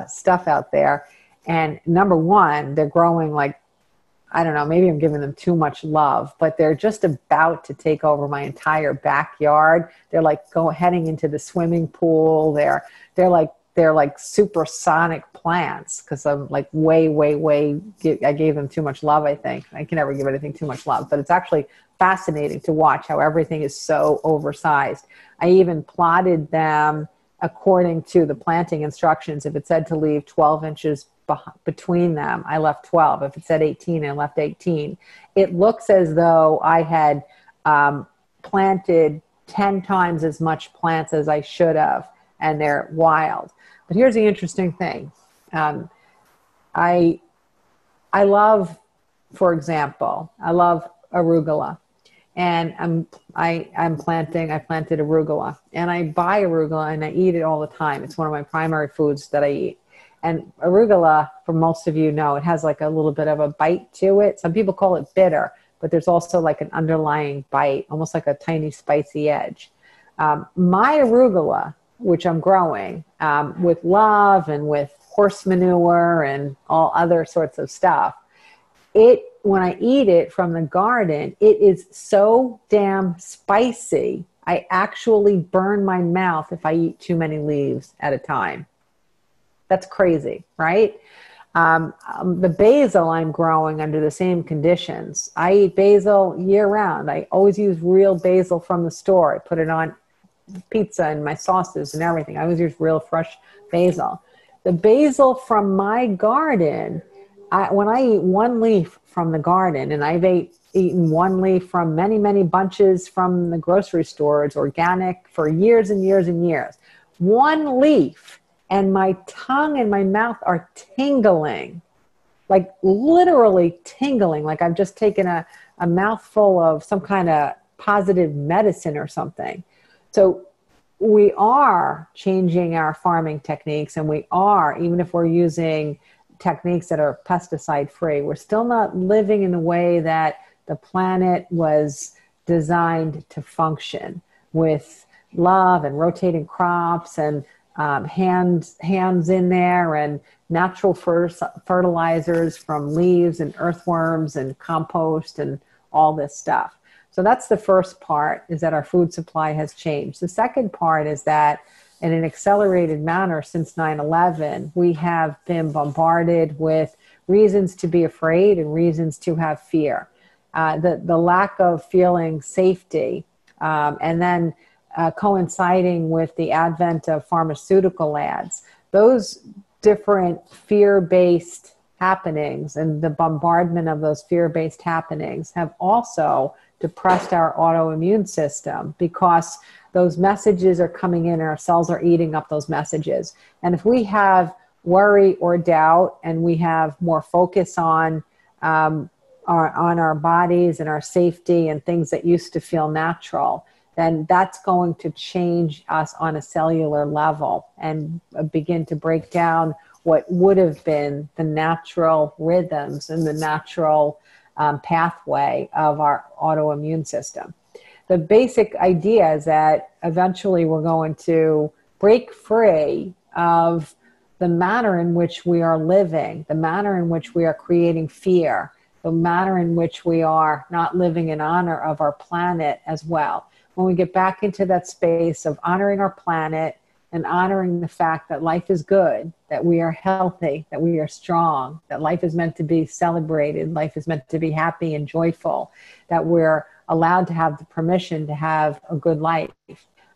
stuff out there. And number one, they're growing like, I don't know, maybe I'm giving them too much love, but they're just about to take over my entire backyard. They're like heading into the swimming pool. They're like supersonic plants, because I'm like way, I gave them too much love, I think. I can never give anything too much love, but it's actually fascinating to watch how everything is so oversized. I even plotted them according to the planting instructions. If it said to leave 12 inches between them, I left 12. If it said 18, I left 18. It looks as though I had planted 10 times as much plants as I should have, and they're wild. But here's the interesting thing. I love, for example, I love arugula. And I planted arugula, and I buy arugula and I eat it all the time. It's one of my primary foods that I eat. And arugula, for most of you know, it has like a little bit of a bite to it. Some people call it bitter, but there's also like an underlying bite, almost like a tiny spicy edge. My arugula, which I'm growing with love and with horse manure and all other sorts of stuff, when I eat it from the garden, it is so damn spicy. I actually burn my mouth if I eat too many leaves at a time. That's crazy, right? The basil I'm growing under the same conditions. I eat basil year round. I always use real basil from the store. I put it on pizza and my sauces and everything. I always use real fresh basil. The basil from my garden, when I eat one leaf from the garden, and I've eaten one leaf from many, many bunches from the grocery stores, organic, for years and years and years, one leaf, and my tongue and my mouth are tingling, like literally tingling, like I've just taken a mouthful of some kind of positive medicine or something. So we are changing our farming techniques, and we are, even if we're using techniques that are pesticide free, we're still not living in the way that the planet was designed to function, with love and rotating crops and hands in there and natural fertilizers from leaves and earthworms and compost and all this stuff. So that's the first part, is that our food supply has changed. The second part is that in an accelerated manner since 9/11, we have been bombarded with reasons to be afraid and reasons to have fear. The lack of feeling safety, and then coinciding with the advent of pharmaceutical ads, those different fear-based happenings and the bombardment of those fear-based happenings have also depressed our autoimmune system, because those messages are coming in and our cells are eating up those messages. And if we have worry or doubt, and we have more focus on our bodies and our safety and things that used to feel natural, then that's going to change us on a cellular level and begin to break down what would have been the natural rhythms and the natural pathway of our autoimmune system. The basic idea is that eventually we're going to break free of the manner in which we are living, the manner in which we are creating fear, the manner in which we are not living in honor of our planet as well. When we get back into that space of honoring our planet and honoring the fact that life is good, that we are healthy, that we are strong, that life is meant to be celebrated, life is meant to be happy and joyful, that we're allowed to have the permission to have a good life.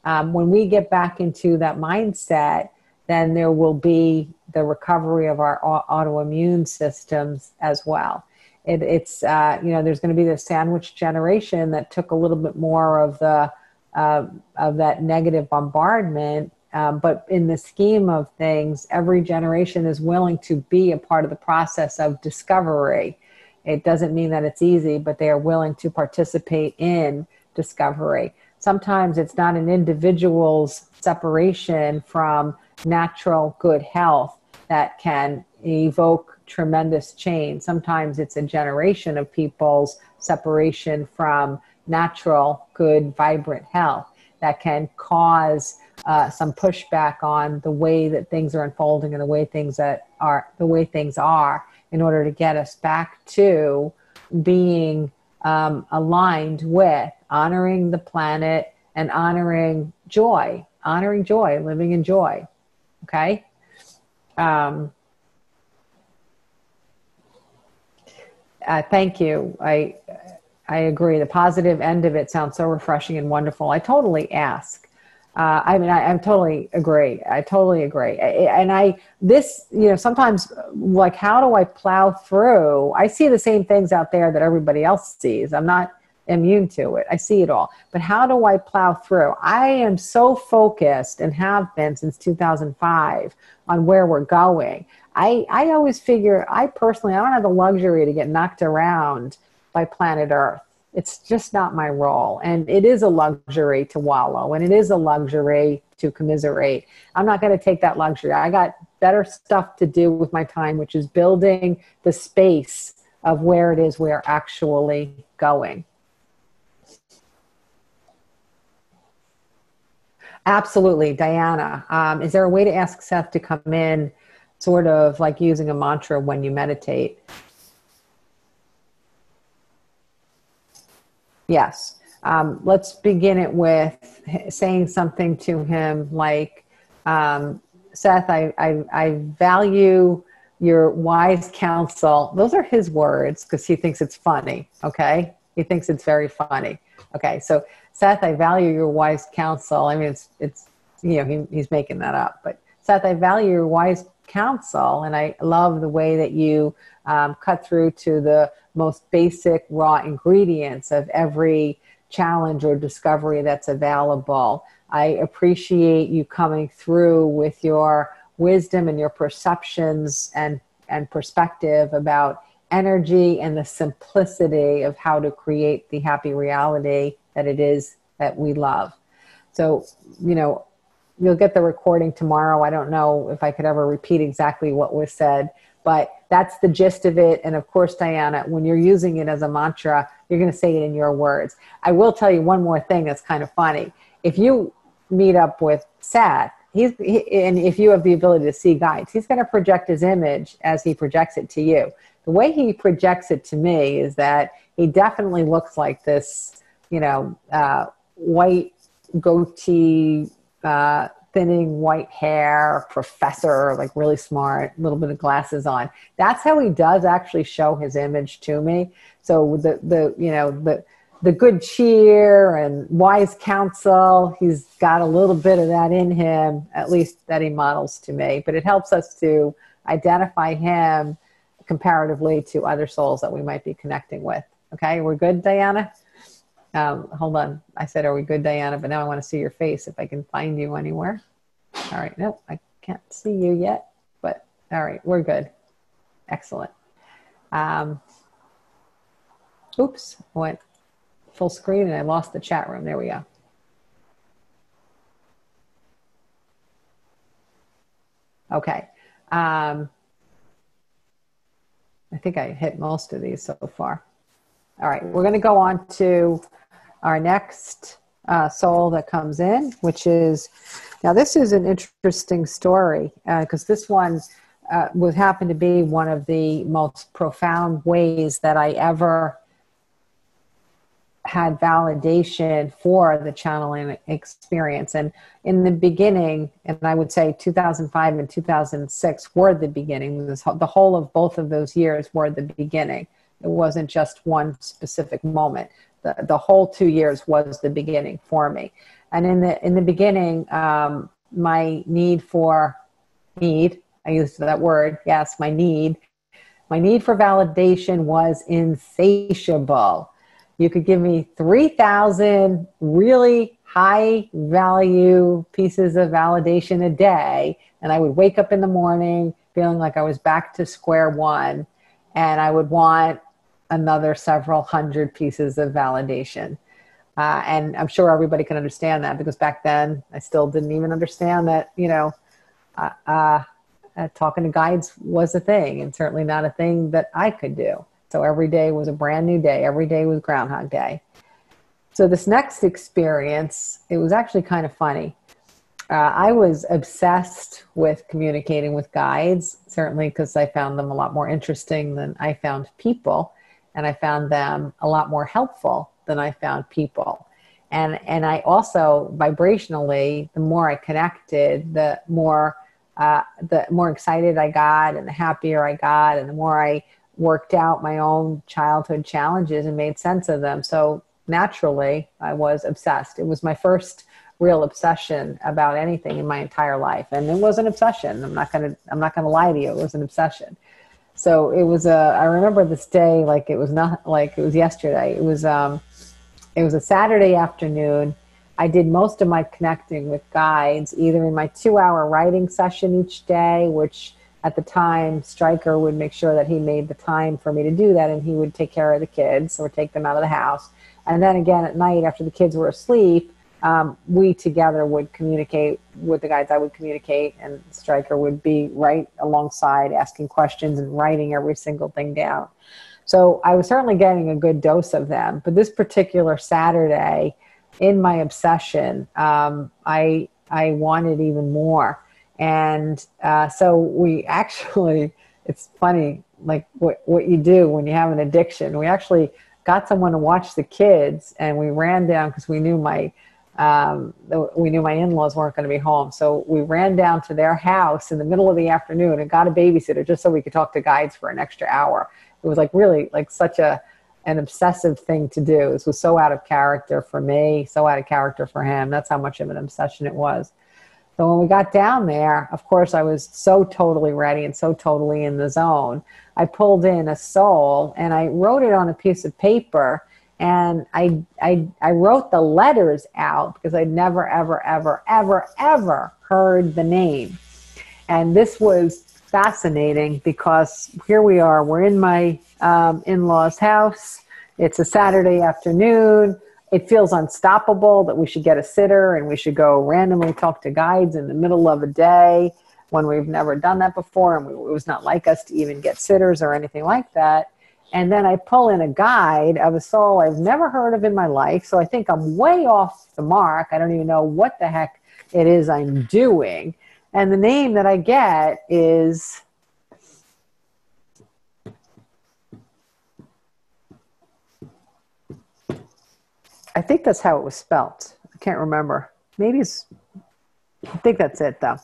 When we get back into that mindset, then there will be the recovery of our autoimmune systems as well. It's there's going to be the sandwich generation that took a little bit more of that negative bombardment. But in the scheme of things, every generation is willing to be a part of the process of discovery. It doesn't mean that it's easy, but they are willing to participate in discovery. Sometimes it's not an individual's separation from natural good health that can evoke tremendous change. Sometimes it's a generation of people's separation from natural, good, vibrant health that can cause some pushback on the way that things are unfolding and the way things are, in order to get us back to being aligned with honoring the planet and honoring joy, living in joy. Okay. Thank you. I agree. The positive end of it sounds so refreshing and wonderful. I totally ask I mean, I totally agree. I totally agree. This, sometimes like, how do I plow through? I see the same things out there that everybody else sees. I'm not immune to it. I see it all. But how do I plow through? I am so focused and have been since 2005 on where we're going. I always figure, I don't have the luxury to get knocked around by planet Earth. It's just not my role. And it is a luxury to wallow, and it is a luxury to commiserate. I'm not going to take that luxury. I got better stuff to do with my time, which is building the space of where it is we're actually going. Absolutely. Diana, is there a way to ask Seth to come in sort of like using a mantra when you meditate? Yes. Let's begin it with saying something to him like, Seth, I value your wise counsel. Those are his words because he thinks it's funny. Okay. He thinks it's very funny. Okay. So Seth, I value your wise counsel. I mean, he's making that up, but Seth, I value your wise counsel. And I love the way that you cut through to the most basic raw ingredients of every challenge or discovery that's available. I appreciate you coming through with your wisdom and your perceptions and perspective about energy and the simplicity of how to create the happy reality that it is that we love. So, you'll get the recording tomorrow. I don't know if I could ever repeat exactly what was said, but that's the gist of it. And of course, Diana, when you're using it as a mantra, you're going to say it in your words. I will tell you one more thing that's kind of funny. If you meet up with Seth, and if you have the ability to see guides, he's going to project his image as he projects it to you. The way he projects it to me is that he definitely looks like this, white goatee, thinning white hair professor, like really smart, a little bit of glasses on. That's how he does actually show his image to me. So the good cheer and wise counsel, he's got a little bit of that in him, at least that he models to me. But it helps us to identify him comparatively to other souls that we might be connecting with. Okay, we're good, Diana? Hold on. I said, are we good, Diana? But now I want to see your face if I can find you anywhere. All right. Nope, I can't see you yet, but all right, we're good. Excellent. Oops, went full screen and I lost the chat room. There we go. Okay. I think I hit most of these so far. All right, we're going to go on to our next soul that comes in, which is, now this is an interesting story because this one would happen to be one of the most profound ways that I ever had validation for the channeling experience. And in the beginning, and I would say 2005 and 2006 were the beginning. The whole of both of those years were the beginning. It wasn't just one specific moment. The whole 2 years was the beginning for me. And in the beginning, my I used that word, yes, my need for validation was insatiable. You could give me 3,000 really high value pieces of validation a day, and I would wake up in the morning feeling like I was back to square one, and I would want another several hundred pieces of validation. And I'm sure everybody can understand that because back then I still didn't even understand that, talking to guides was a thing, and certainly not a thing that I could do. So every day was a brand new day. Every day was Groundhog Day. So this next experience, it was actually kind of funny. I was obsessed with communicating with guides, certainly because I found them a lot more interesting than I found people. And I found them a lot more helpful than I found people. And I also, vibrationally, the more I connected, the more excited I got and the happier I got and the more I worked out my own childhood challenges and made sense of them. So naturally, I was obsessed. It was my first real obsession about anything in my entire life. And it was an obsession. I'm not gonna lie to you. It was an obsession. So it was I remember this day like it was not like it was yesterday. It was a Saturday afternoon. I did most of my connecting with guides, either in my 2-hour writing session each day, which at the time Stryker would make sure that he made the time for me to do that, and he would take care of the kids or take them out of the house. And then again at night after the kids were asleep, we together would communicate with the guides. I would communicate, and Stryker would be right alongside asking questions and writing every single thing down. So I was certainly getting a good dose of them. But this particular Saturday, in my obsession, I wanted even more. And so we actually, it's funny, like what you do when you have an addiction. We actually got someone to watch the kids, and we ran down because we knew my in-laws weren't going to be home. So we ran down to their house in the middle of the afternoon and got a babysitter just so we could talk to guides for an extra hour. It was like really like such an obsessive thing to do. This was so out of character for me, so out of character for him. That's how much of an obsession it was. So when we got down there, of course, I was so totally ready and so totally in the zone. I pulled in a soul and I wrote it on a piece of paper. And I wrote the letters out because I'd never, ever, ever, ever, ever heard the name. And this was fascinating because here we are. We're in my in-laws' house. It's a Saturday afternoon. It feels unstoppable that we should get a sitter and we should go randomly talk to guides in the middle of a day when we've never done that before. And it was not like us to even get sitters or anything like that. And then I pull in a guide of a soul I've never heard of in my life. So I think I'm way off the mark. I don't even know what the heck it is I'm doing. And the name that I get is, I think that's how it was spelt. I can't remember. Maybe I think that's it though.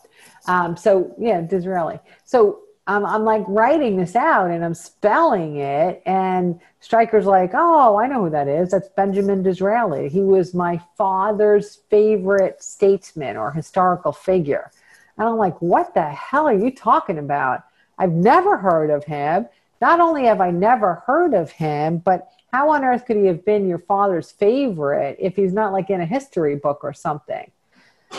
So yeah, Disraeli. So I'm like writing this out and I'm spelling it, and Stryker's like, oh, I know who that is. That's Benjamin Disraeli. He was my father's favorite statesman or historical figure. And I'm like, what the hell are you talking about? I've never heard of him. Not only have I never heard of him, but how on earth could he have been your father's favorite if he's not like in a history book or something?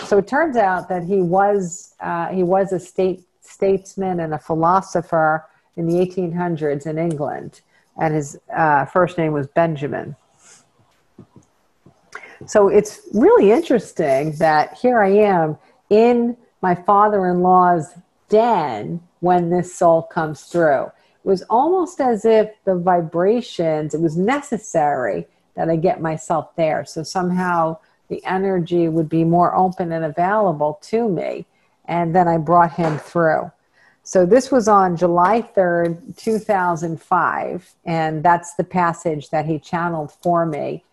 So it turns out that he was a statesman and a philosopher in the 1800s in England, and his first name was Benjamin. So it's really interesting that here I am in my father-in-law's den when this soul comes through. It was almost as if the vibrations, it was necessary that I get myself there. So somehow the energy would be more open and available to me. And then I brought him through. So this was on July 3rd, 2005. And that's the passage that he channeled for me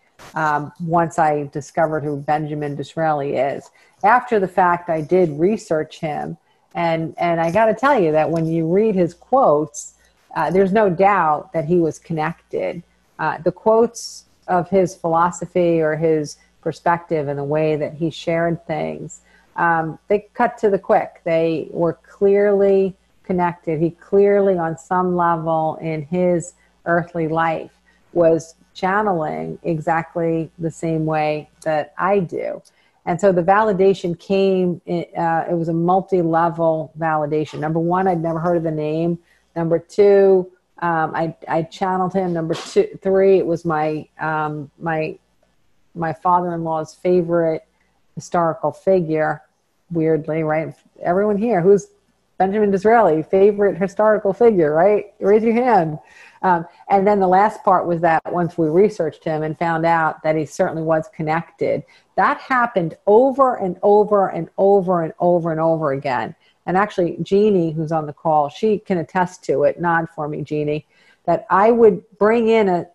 once I discovered who Benjamin Disraeli is. After the fact, I did research him. And I got to tell you that when you read his quotes, there's no doubt that he was connected. The quotes of his philosophy or his perspective and the way that he shared things, they cut to the quick. They were clearly connected. He clearly, on some level in his earthly life, was channeling exactly the same way that I do. And so the validation came, it was a multi-level validation. Number one, I'd never heard of the name. Number two, I channeled him. Number three, it was my father-in-law's favorite historical figure, weirdly, right? Everyone here, who's Benjamin Disraeli, favorite historical figure, right? Raise your hand. And then the last part was that once we researched him and found out that he certainly was connected, that happened over and over and over and over and over again. And actually, Jeannie, who's on the call, she can attest to it. Nod for me, Jeannie. That I would bring in a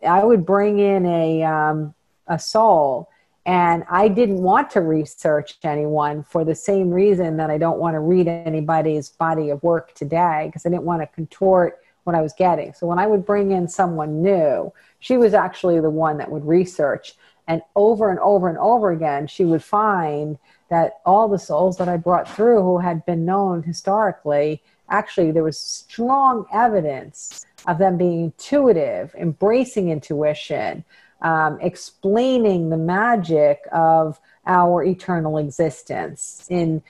soul, and I didn't want to research anyone for the same reason that I don't want to read anybody's body of work today, because I didn't want to contort what I was getting. So when I would bring in someone new, she was actually the one that would research. And over and over and over again, she would find that all the souls that I brought through who had been known historically, actually there was strong evidence of them being intuitive, embracing intuition, explaining the magic of our eternal existence in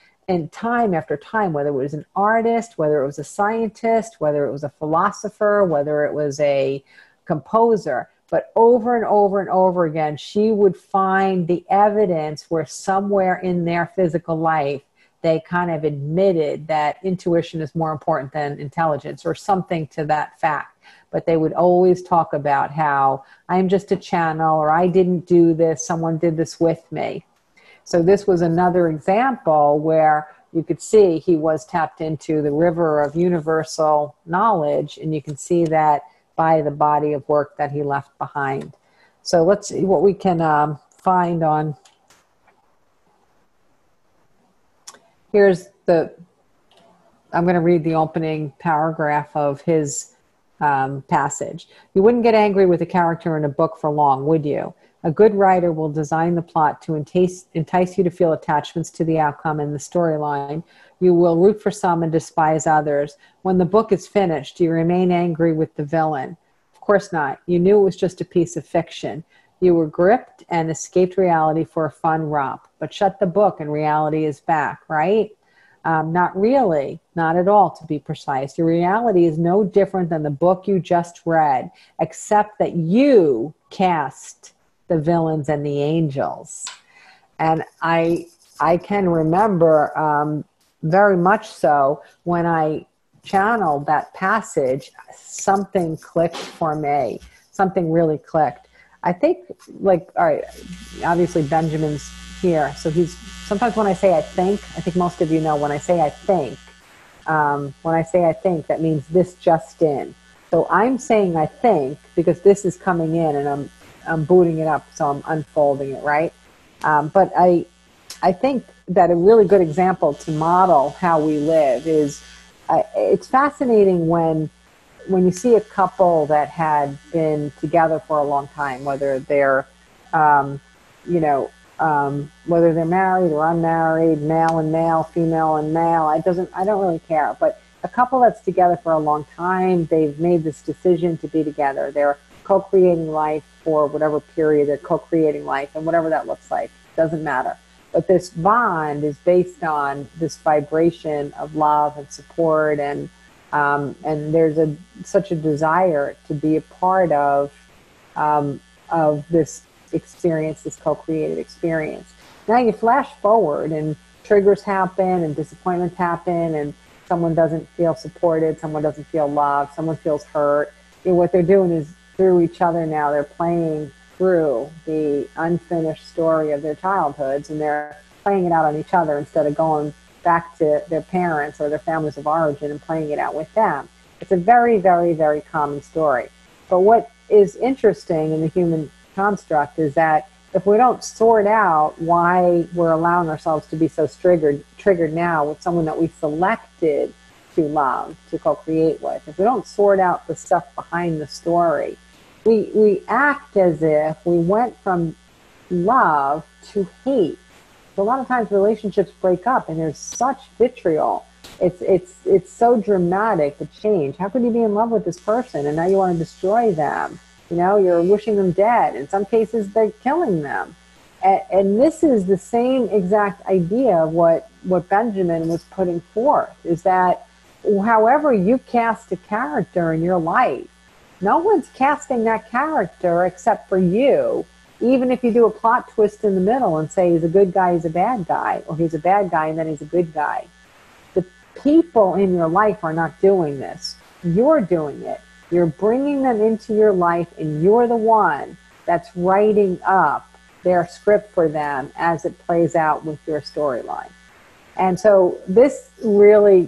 time after time, whether it was an artist, whether it was a scientist, whether it was a philosopher, whether it was a composer. But over and over and over again, she would find the evidence where somewhere in their physical life, they kind of admitted that intuition is more important than intelligence or something to that fact. But they would always talk about how I'm just a channel, or I didn't do this, someone did this with me. So this was another example where you could see he was tapped into the river of universal knowledge, and you can see that by the body of work that he left behind. So let's see what we can find on. Here's I'm going to read the opening paragraph of his passage. You wouldn't get angry with a character in a book for long, would you? A good writer will design the plot to entice you to feel attachments to the outcome and the storyline. You will root for some and despise others. When the book is finished, you remain angry with the villain. Of course not. You knew it was just a piece of fiction. You were gripped and escaped reality for a fun romp. But shut the book and reality is back, right? Not really, not at all, to be precise. Your reality is no different than the book you just read, except that you cast the villains and the angels. And I can remember very much so when I channeled that passage, something clicked for me. Something really clicked. I think, like, all right, obviously Benjamin's here, so he's, sometimes when I say I think most of you know when I say I think, that means this just in. So I'm saying I think because this is coming in and I'm booting it up, so I'm unfolding it, right? But I think that a really good example to model how we live is, it's fascinating when you see a couple that had been together for a long time, whether they're, whether they're married or unmarried, male and male, female and male, I don't really care. But a couple that's together for a long time, they've made this decision to be together. They're co-creating life for whatever period they're co-creating life, and whatever that looks like, doesn't matter. But this bond is based on this vibration of love and support, and there's such a desire to be a part of this experience, this co-created experience. Now you flash forward, and triggers happen, and disappointments happen, and someone doesn't feel supported, someone doesn't feel loved, someone feels hurt. And what they're doing is, through each other now, they're playing through the unfinished story of their childhoods, and they're playing it out on each other instead of going back to their parents or their families of origin and playing it out with them. It's a very, very, very common story. But what is interesting in the human construct is that if we don't sort out why we're allowing ourselves to be so triggered now with someone that we selected to love, to co-create with, if we don't sort out the stuff behind the story, we act as if we went from love to hate. So a lot of times relationships break up and there's such vitriol. It's so dramatic, the change. How could you be in love with this person and now you want to destroy them? You know, you're wishing them dead. In some cases, they're killing them. And this is the same exact idea of what Benjamin was putting forth, is that however you cast a character in your life, no one's casting that character except for you. Even if you do a plot twist in the middle and say he's a good guy, he's a bad guy, or he's a bad guy and then he's a good guy. The people in your life are not doing this. You're doing it. You're bringing them into your life, and you're the one that's writing up their script for them as it plays out with your storyline. And so this really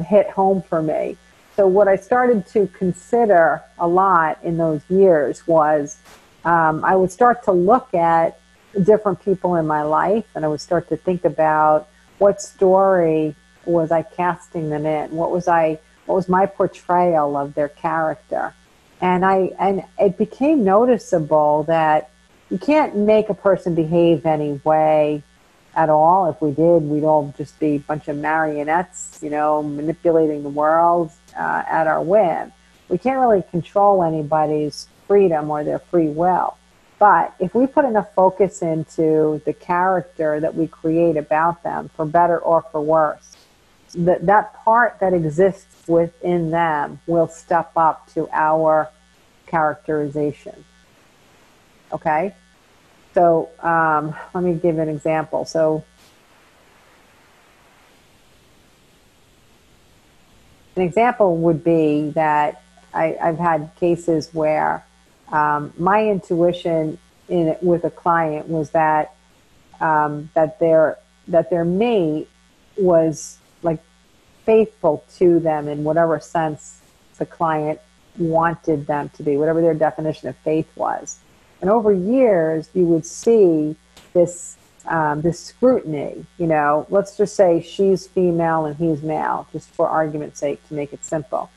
hit home for me. So what I started to consider a lot in those years was I would start to look at different people in my life, and I would start to think about what story was I casting them in? What was my portrayal of their character? And it became noticeable that you can't make a person behave any way at all. If we did, we'd all just be a bunch of marionettes, you know, manipulating the world at our whim. We can't really control anybody's freedom or their free will. But if we put enough focus into the character that we create about them, for better or for worse, that part that exists within them will step up to our characterization. Okay? So let me give an example. So an example would be that I've had cases where my intuition with a client was that that their mate was like faithful to them in whatever sense the client wanted them to be, whatever their definition of faith was. And over years, you would see this this scrutiny. You know, let's just say she's female and he's male, just for argument's sake, to make it simple.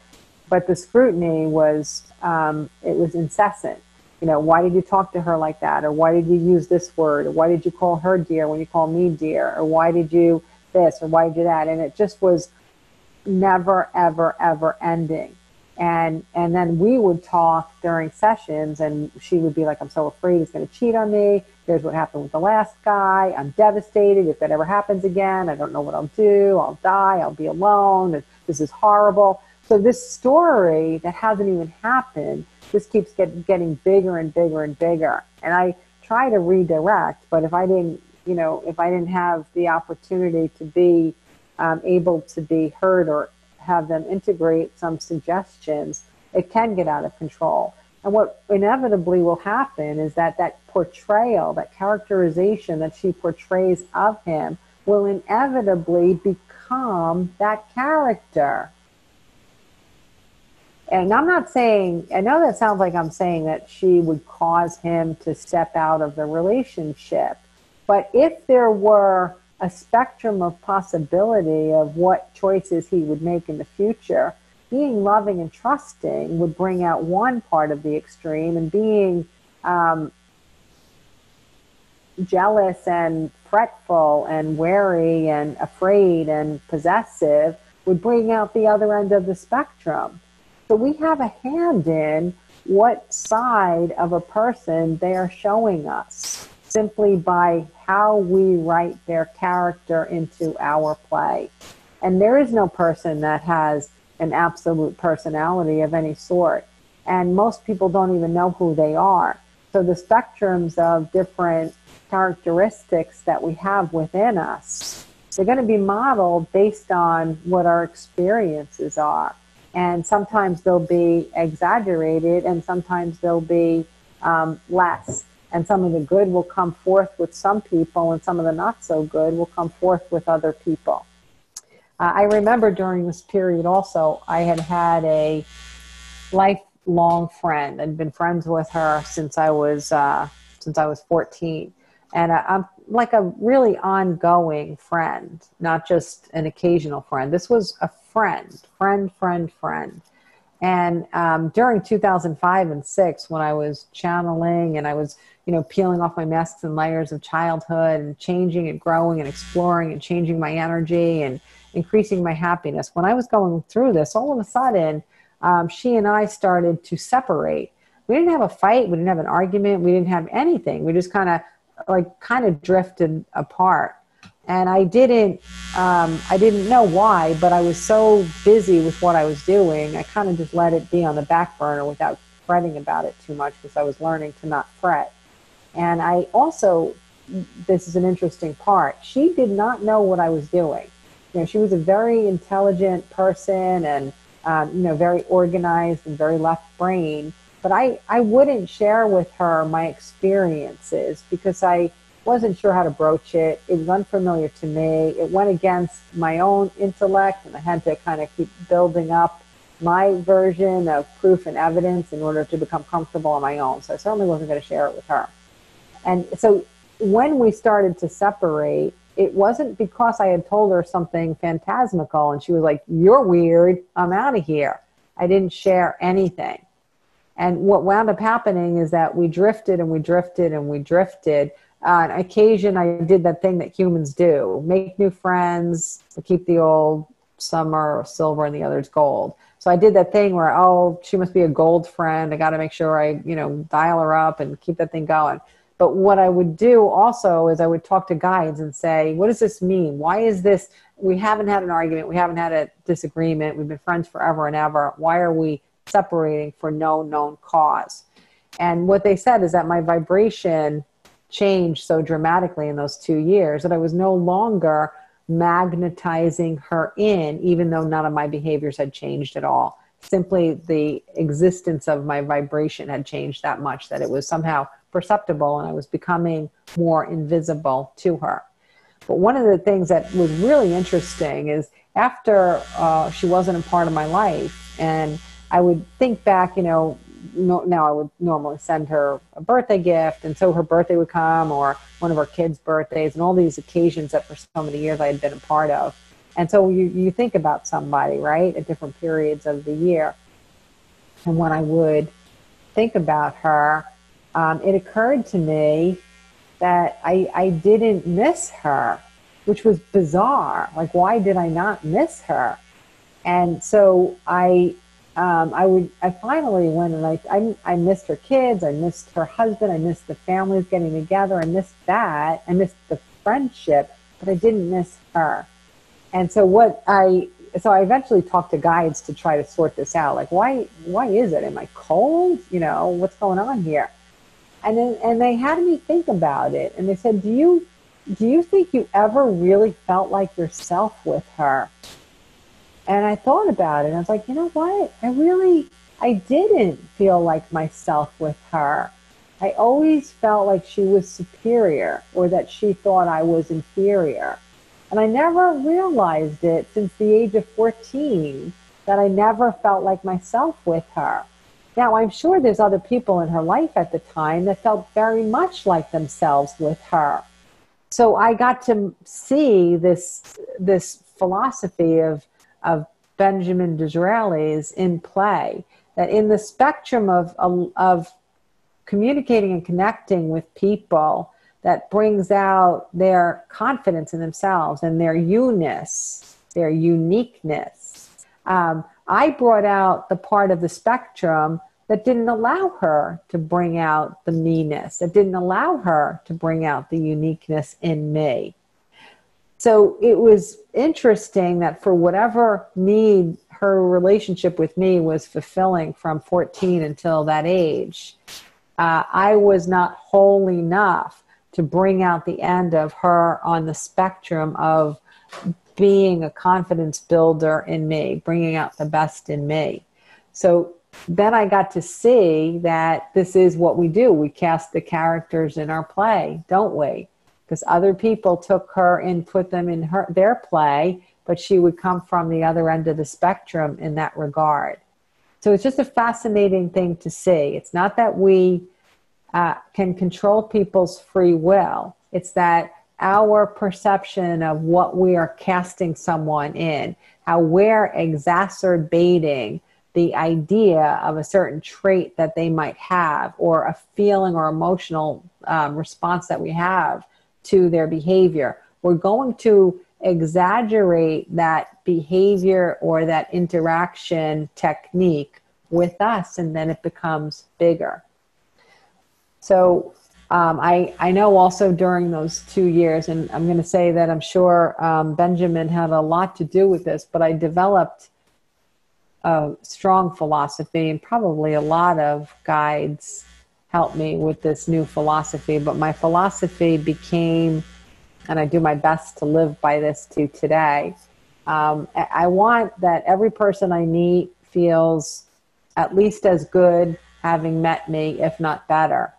But the scrutiny was it was incessant. You know, why did you talk to her like that? Or why did you use this word? Or why did you call her dear when you call me dear? Or why did you this? Or why did you that? And it just was never, ever, ever ending. And then we would talk during sessions, and she would be like, I'm so afraid he's going to cheat on me. Here's what happened with the last guy. I'm devastated. If that ever happens again, I don't know what I'll do. I'll die. I'll be alone. This is horrible. So this story that hasn't even happened just keeps getting bigger and bigger and bigger. And I try to redirect, but if I didn't, you know, if I didn't have the opportunity to be able to be heard or have them integrate some suggestions, it can get out of control. And what inevitably will happen is that that portrayal, that characterization that she portrays of him will inevitably become that character. And I'm not saying, I know that sounds like I'm saying that she would cause him to step out of the relationship, but if there were a spectrum of possibility of what choices he would make in the future, being loving and trusting would bring out one part of the extreme, and being jealous and fretful and wary and afraid and possessive would bring out the other end of the spectrum. So we have a hand in what side of a person they are showing us, simply by how we write their character into our play. And there is no person that has an absolute personality of any sort. And most people don't even know who they are. So the spectrums of different characteristics that we have within us, they're going to be modeled based on what our experiences are. And sometimes they'll be exaggerated, and sometimes they'll be less. And some of the good will come forth with some people, and some of the not so good will come forth with other people. I remember during this period also, I had a lifelong friend. I'd been friends with her since I was 14. And I'm like a really ongoing friend, not just an occasional friend. This was a friend. And during 2005 and 6, when I was channeling and I was, you know, peeling off my masks and layers of childhood and changing and growing and exploring and changing my energy and increasing my happiness, when I was going through this, all of a sudden, she and I started to separate. We didn't have a fight. We didn't have an argument. We didn't have anything. We just kind of drifted apart. And I didn't know why, but I was so busy with what I was doing, I kind of just let it be on the back burner without fretting about it too much, because I was learning to not fret. And I also, this is an interesting part, she did not know what I was doing. You know, she was a very intelligent person and, you know, very organized and very left brain, but I wouldn't share with her my experiences because I wasn't sure how to broach it. It was unfamiliar to me. It went against my own intellect, and I had to kind of keep building up my version of proof and evidence in order to become comfortable on my own. So I certainly wasn't going to share it with her. And so when we started to separate, it wasn't because I had told her something phantasmical and she was like, "You're weird, I'm out of here." I didn't share anything. And what wound up happening is that we drifted and we drifted and we drifted. On occasion, I did that thing that humans do: make new friends, keep the old. Some are silver and the other's gold. So I did that thing where, oh, she must be a gold friend. I got to make sure I, dial her up and keep that thing going. But what I would do also is I would talk to guides and say, what does this mean? Why is this? We haven't had an argument. We haven't had a disagreement. We've been friends forever and ever. Why are we separating for no known cause? And what they said is that my vibration changed so dramatically in those 2 years that I was no longer magnetizing her in, even though none of my behaviors had changed at all. Simply the existence of my vibration had changed that much that it was somehow perceptible, and I was becoming more invisible to her. But one of the things that was really interesting is after she wasn't a part of my life, and I would think back, now I would normally send her a birthday gift, and so her birthday would come, or one of her kids' birthdays, and all these occasions that for so many years I had been a part of. And so you think about somebody, right, at different periods of the year. And when I would think about her, it occurred to me that I didn't miss her, which was bizarre. Like, why did I not miss her? And so I finally went and I missed her kids, I missed her husband, I missed the families getting together, I missed that, I missed the friendship, but I didn't miss her. And so I eventually talked to guides to try to sort this out. Like, why is it? Am I cold? What's going on here? And they had me think about it, and they said, do you think you ever really felt like yourself with her? And I thought about it, and I was like, you know what? I didn't feel like myself with her. I always felt like she was superior, or that she thought I was inferior. And I never realized it since the age of 14, that I never felt like myself with her. Now, I'm sure there's other people in her life at the time that felt very much like themselves with her. So I got to see this philosophy of Benjamin Disraeli's in play, that in the spectrum of communicating and connecting with people, that brings out their confidence in themselves and their you-ness, their uniqueness. I brought out the part of the spectrum that didn't allow her to bring out the me-ness, that didn't allow her to bring out the uniqueness in me. So it was interesting that for whatever need her relationship with me was fulfilling from 14 until that age, I was not whole enough to bring out the end of her on the spectrum of being a confidence builder in me, bringing out the best in me. So then I got to see that this is what we do. We cast the characters in our play, don't we? Because other people took her and put them in their play, but she would come from the other end of the spectrum in that regard. So it's just a fascinating thing to see. It's not that we can control people's free will. It's that our perception of what we are casting someone in, how we're exacerbating the idea of a certain trait that they might have, or a feeling or emotional response that we have to their behavior. We're going to exaggerate that behavior or that interaction technique with us, and then it becomes bigger. So I know also during those 2 years, and I'm going to say that I'm sure Benjamin had a lot to do with this, but I developed a strong philosophy, and probably a lot of guides helped me with this new philosophy. But my philosophy became, and I do my best to live by this to today, I want that every person I meet feels at least as good having met me, if not better.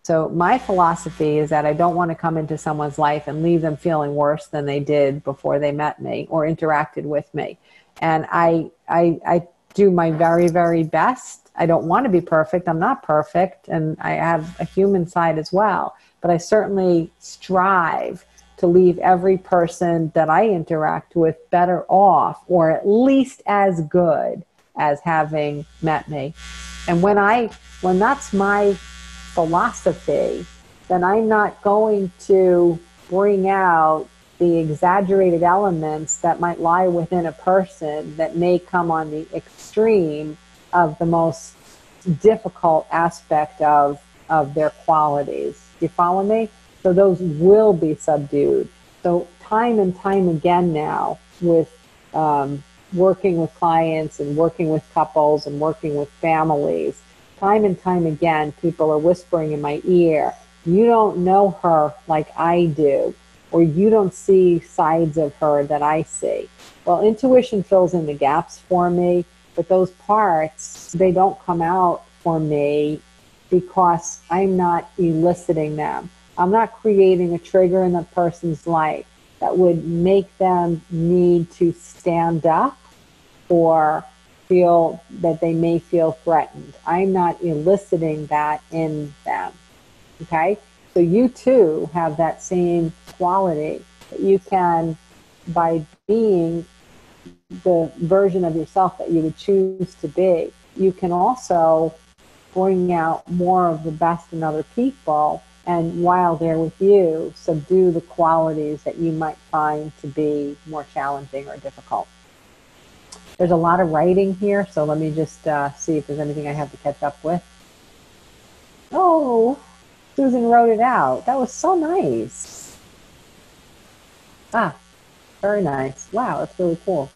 So my philosophy is that I don't want to come into someone's life and leave them feeling worse than they did before they met me or interacted with me. And I do my very, very best. I don't want to be perfect. I'm not perfect. And I have a human side as well. But I certainly strive to leave every person that I interact with better off, or at least as good as having met me. And when I when that's my philosophy, then I'm not going to bring out the exaggerated elements that might lie within a person that may come on the extreme of the most difficult aspect of their qualities. Do you follow me? So those will be subdued. So time and time again now with working with clients and working with couples and working with families, time and time again, people are whispering in my ear, you don't know her like I do, or you don't see sides of her that I see. Well, intuition fills in the gaps for me, but those parts, they don't come out for me because I'm not eliciting them. I'm not creating a trigger in the person's life that would make them need to stand up or feel that they may feel threatened. I'm not eliciting that in them. Okay? So you too have that same quality that you can, by being the version of yourself that you would choose to be, you can also bring out more of the best in other people, and while they're with you, subdue the qualities that you might find to be more challenging or difficult. There's a lot of writing here, so let me just see if there's anything I have to catch up with. Oh, Susan wrote it out. That was so nice. Ah, very nice. Wow, that's really cool.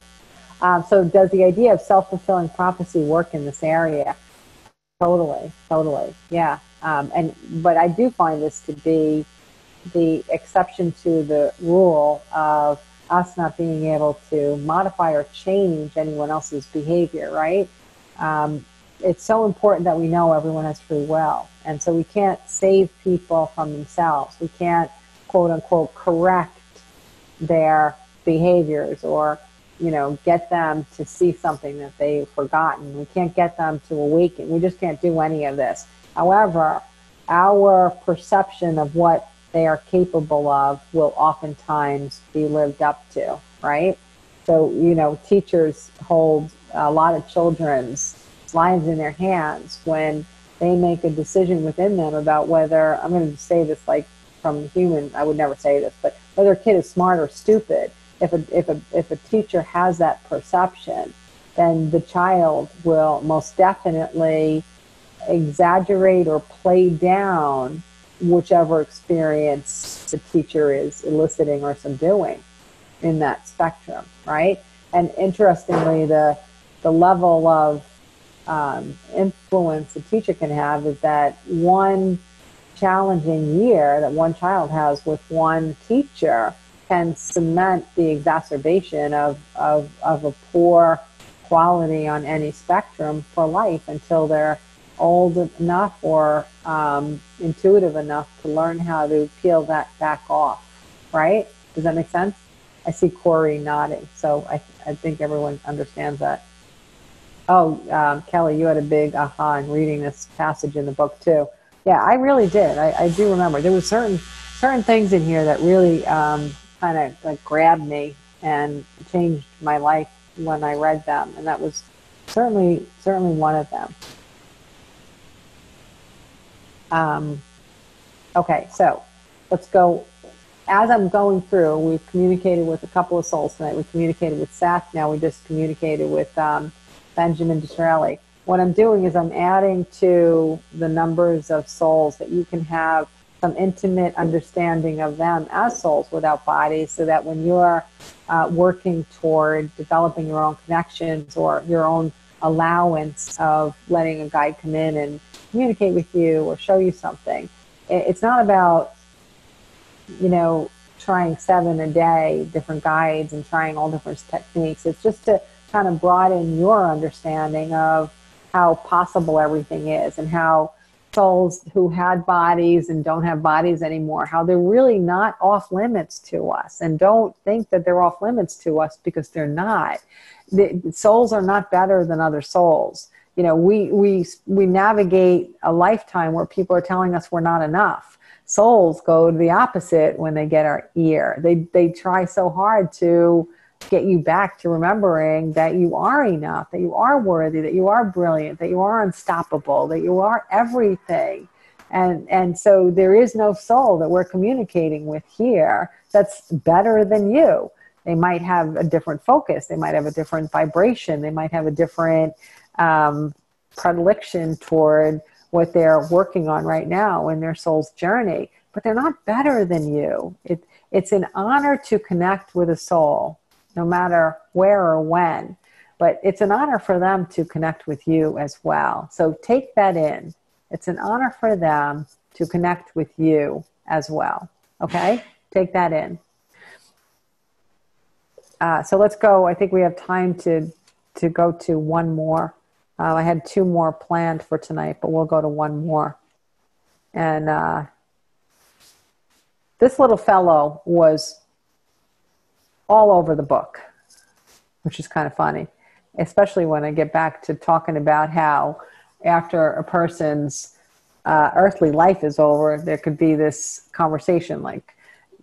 So does the idea of self-fulfilling prophecy work in this area? Totally, totally, yeah. But I do find this to be the exception to the rule of us not being able to modify or change anyone else's behavior, right? It's so important that we know everyone has free will. And so we can't save people from themselves. We can't, quote unquote, correct their behaviors or, get them to see something that they've forgotten. We can't get them to awaken. We just can't do any of this. However, our perception of what they are capable of will oftentimes be lived up to, right? So, teachers hold a lot of children's lives in their hands when they make a decision within them about whether, I'm going to say this like from human, I would never say this, but whether a kid is smart or stupid. If a teacher has that perception, then the child will most definitely exaggerate or play down whichever experience the teacher is eliciting or subduing in that spectrum, right? And interestingly, the level of influence a teacher can have is that one challenging year that one child has with one teacher can cement the exacerbation of a poor quality on any spectrum for life until they're old enough or intuitive enough to learn how to peel that back off, right? Does that make sense? I see Corey nodding, so I think everyone understands that. Oh, Kelly, you had a big aha in reading this passage in the book too. Yeah, I really did. I do remember. There was certain things in here that really kind of like grabbed me and changed my life when I read them, and that was certainly one of them. Okay, so let's go. As I'm going through, we've communicated with a couple of souls tonight. We communicated with Seth. Now we just communicated with Benjamin Disraeli. What I'm doing is I'm adding to the numbers of souls that you can have some intimate understanding of them as souls without bodies, so that when you're working toward developing your own connections or your own allowance of letting a guide come in and communicate with you or show you something, it's not about, trying 7 a day, different guides and trying all different techniques. It's just to kind of broaden your understanding of how possible everything is and how souls who had bodies and don't have bodies anymore, how they're really not off limits to us, and don't think that they're off limits to us, because they're not. The souls are not better than other souls. We navigate a lifetime where people are telling us we're not enough. Souls go to the opposite when they get our ear. They try so hard to get you back to remembering that you are enough, that you are worthy, that you are brilliant, that you are unstoppable, that you are everything. And so there is no soul that we're communicating with here that's better than you. They might have a different focus. They might have a different vibration. They might have a different predilection toward what they're working on right now in their soul's journey. But they're not better than you. It's an honor to connect with a soul, no matter where or when. But it's an honor for them to connect with you as well. So take that in. It's an honor for them to connect with you as well. Okay? Take that in. So let's go. I think we have time to go to one more. I had two more planned for tonight, but we'll go to one more. And this little fellow was all over the book, which is kind of funny, especially when I get back to talking about how after a person's earthly life is over, there could be this conversation like,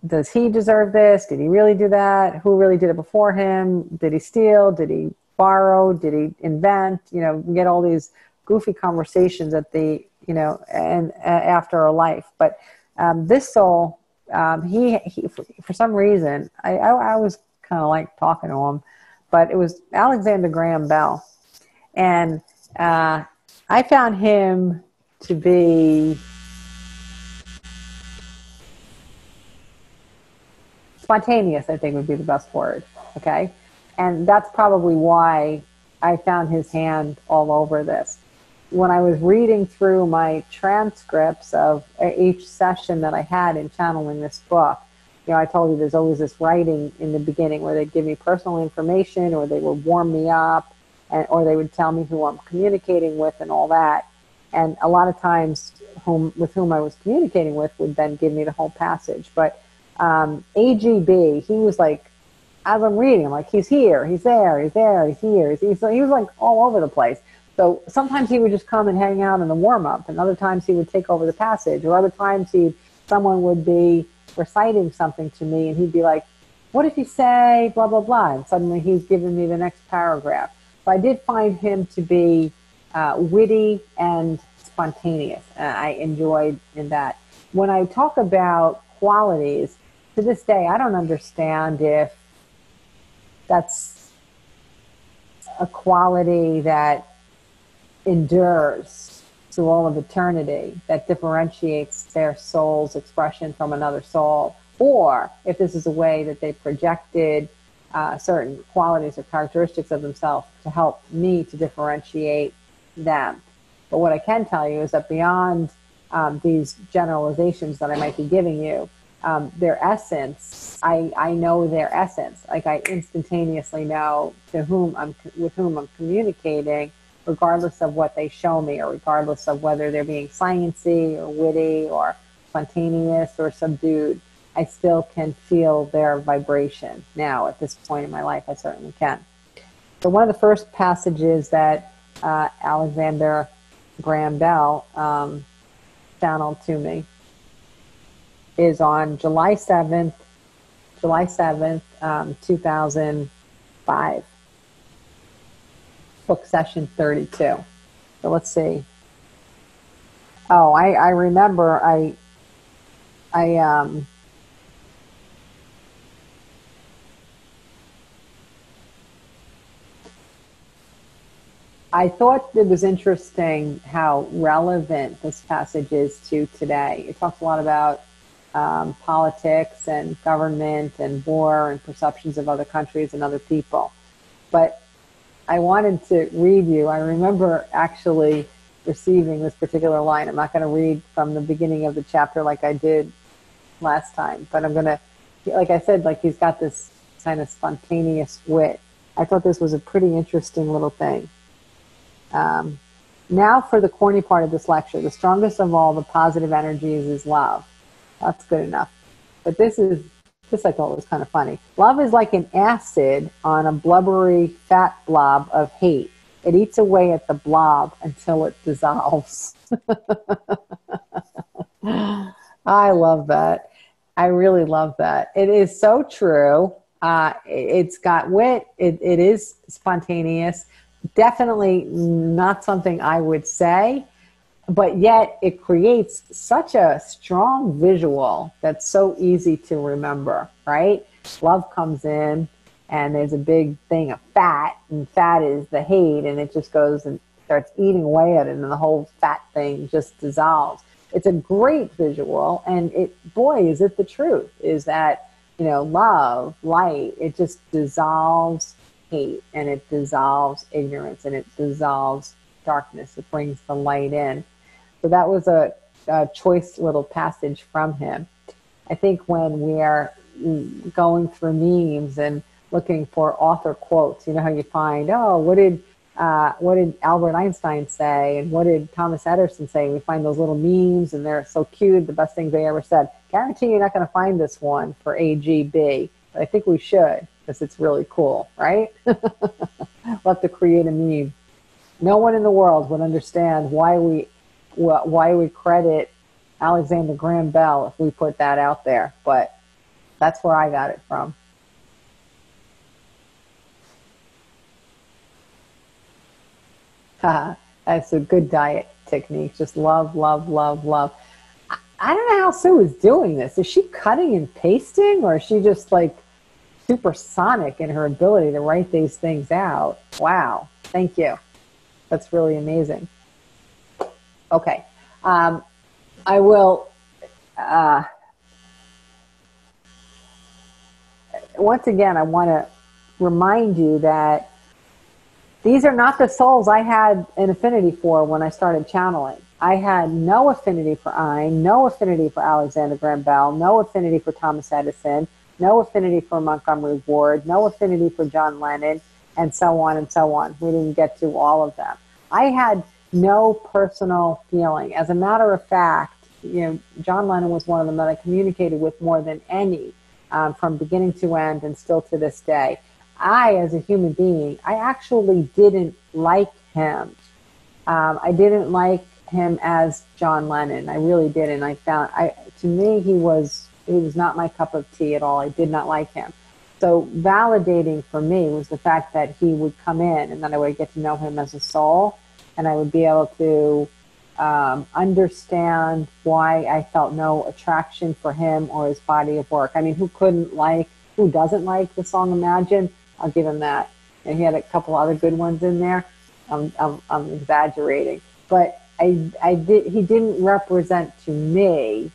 does he deserve this? Did he really do that? Who really did it before him? Did he steal? Did he borrow? Did he invent? You know, we get all these goofy conversations at the, you know, and after a life. But this soul, he for some reason, I was kind of like talking to him, but it was Alexander Graham Bell. And I found him to be spontaneous, I think would be the best word. Okay. And that's probably why I found his hand all over this. When I was reading through my transcripts of each session that I had in channeling this book, you know, I told you there's always this writing in the beginning where they'd give me personal information, or they would warm me up, or they would tell me who I'm communicating with and all that. And a lot of times with whom I was communicating with would then give me the whole passage. But AGB, he was like, as I'm reading, I'm like, he's here, he's there, he's there, he's here. He was like all over the place. So sometimes he would just come and hang out in the warm-up, and other times he would take over the passage, or other times someone would be reciting something to me, and he'd be like, what did he say, blah, blah, blah, and suddenly he's giving me the next paragraph. So I did find him to be witty and spontaneous. I enjoyed in that. When I talk about qualities, to this day, I don't understand if that's a quality that endures through all of eternity, that differentiates their soul's expression from another soul, or if this is a way that they projected certain qualities or characteristics of themselves to help me to differentiate them. But what I can tell you is that beyond these generalizations that I might be giving you, their essence, I know their essence. Like I instantaneously know with whom I'm communicating, regardless of what they show me, or regardless of whether they're being sciencey or witty or spontaneous or subdued. I still can feel their vibration. Now, at this point in my life, I certainly can. So one of the first passages that Alexander Graham Bell channeled to me is on July 7th, 2005. Book session 32. So let's see. Oh, I remember I thought it was interesting how relevant this passage is to today. It talks a lot about politics and government and war and perceptions of other countries and other people. But I wanted to read you. I remember actually receiving this particular line. I'm not going to read from the beginning of the chapter like I did last time, but I'm going to, like I said, like he's got this kind of spontaneous wit. I thought this was a pretty interesting little thing. Now for the corny part of this lecture. The strongest of all the positive energies is love. That's good enough. But this I thought was kind of funny. Love is like an acid on a blubbery fat blob of hate. It eats away at the blob until it dissolves. I love that. I really love that. It is so true. It's got wit. It is spontaneous. Definitely not something I would say, but yet it creates such a strong visual that's so easy to remember, right? Love comes in, and there's a big thing of fat, and fat is the hate, and it just goes and starts eating away at it, and the whole fat thing just dissolves. It's a great visual, and boy, is it the truth, is that, love, light, it just dissolves hate, and it dissolves ignorance, and it dissolves darkness. It brings the light in. So that was a choice little passage from him. I think when we are going through memes and looking for author quotes, you know how you find, oh, what did Albert Einstein say, and what did Thomas Edison say? We find those little memes, and they're so cute, the best things they ever said. Guarantee you're not going to find this one for AGB, but I think we should, because it's really cool, right? We'll have to create a meme. No one in the world would understand why we credit Alexander Graham Bell if we put that out there, but that's where I got it from. That's a good diet technique. Just love, love, love, love. I don't know how Sue is doing this. Is she cutting and pasting, or is she just like supersonic in her ability to write these things out? Wow. Thank you. That's really amazing. Okay. I will, once again, I want to remind you that these are not the souls I had an affinity for when I started channeling. I had no affinity for Ein, no affinity for Alexander Graham Bell, no affinity for Thomas Edison, no affinity for Montgomery Ward, no affinity for John Lennon, and so on and so on. We didn't get to all of them. I had no personal feeling. As a matter of fact, John Lennon was one of them that I communicated with more than any, from beginning to end, and still to this day. I, as a human being, I actually didn't like him. I didn't like him as John Lennon. I really didn't. To me, he was not my cup of tea at all. I did not like him. So validating for me was the fact that he would come in, and then I would get to know him as a soul, and I would be able to understand why I felt no attraction for him or his body of work. I mean, who doesn't like the song Imagine? I'll give him that. And he had a couple other good ones in there. I'm exaggerating, but he didn't represent to me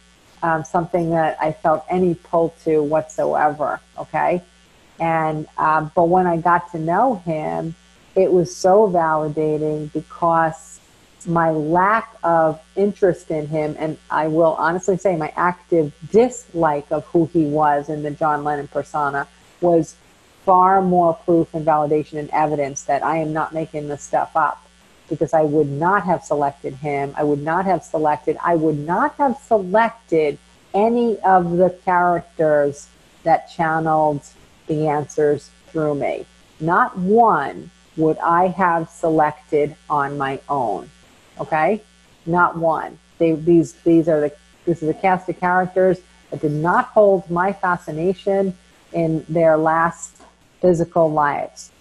something that I felt any pull to whatsoever. Okay. And, but when I got to know him, it was so validating, because my lack of interest in him, and I will honestly say my active dislike of who he was in the John Lennon persona, was far more proof and validation and evidence that I am not making this stuff up, because I would not have selected him. I would not have selected any of the characters that channeled the answers through me. Not one would I have selected on my own. Okay? Not one. This is a cast of characters that did not hold my fascination in their last physical lives.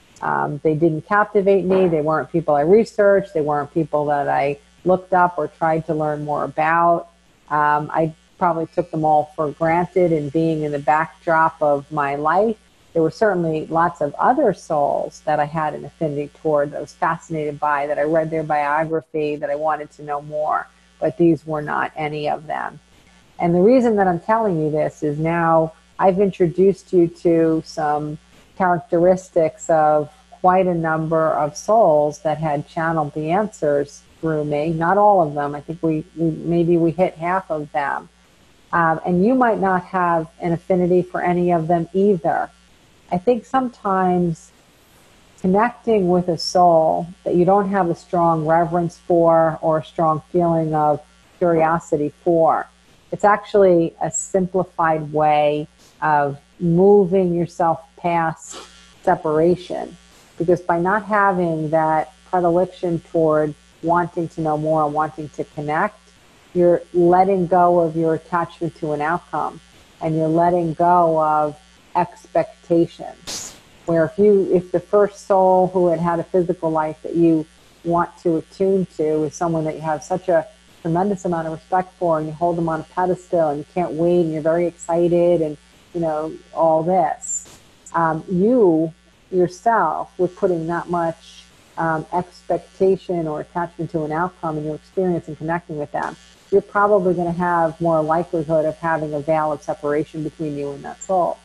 They didn't captivate me. They weren't people I researched. They weren't people that I looked up or tried to learn more about. I probably took them all for granted in being in the backdrop of my life. There were certainly lots of other souls that I had an affinity toward, that I was fascinated by, that I read their biography, that I wanted to know more, but these were not any of them. And the reason that I'm telling you this is now I've introduced you to some characteristics of quite a number of souls that had channeled the answers through me. Not all of them. I think maybe we hit half of them. And you might not have an affinity for any of them either. I think sometimes connecting with a soul that you don't have a strong reverence for or a strong feeling of curiosity for, it's actually a simplified way of moving yourself past separation. Because by not having that predilection toward wanting to know more, wanting to connect, you're letting go of your attachment to an outcome, and you're letting go of expectations. Where if the first soul who had had a physical life that you want to attune to is someone that you have such a tremendous amount of respect for, and you hold them on a pedestal and you can't wait and you're very excited and, you know, all this. You yourself, with putting that much expectation or attachment to an outcome in your experience and connecting with them, you're probably going to have more likelihood of having a veil of separation between you and that soul.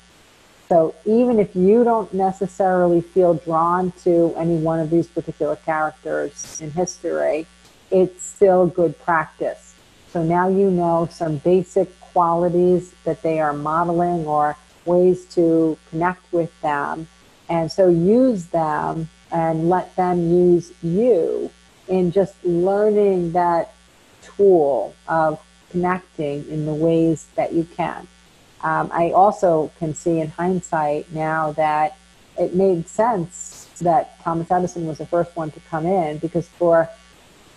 So even if you don't necessarily feel drawn to any one of these particular characters in history, it's still good practice. So now you know some basic qualities that they are modeling or ways to connect with them. And so use them and let them use you in just learning that tool of connecting in the ways that you can. I also can see in hindsight now that it made sense that Thomas Edison was the first one to come in, because for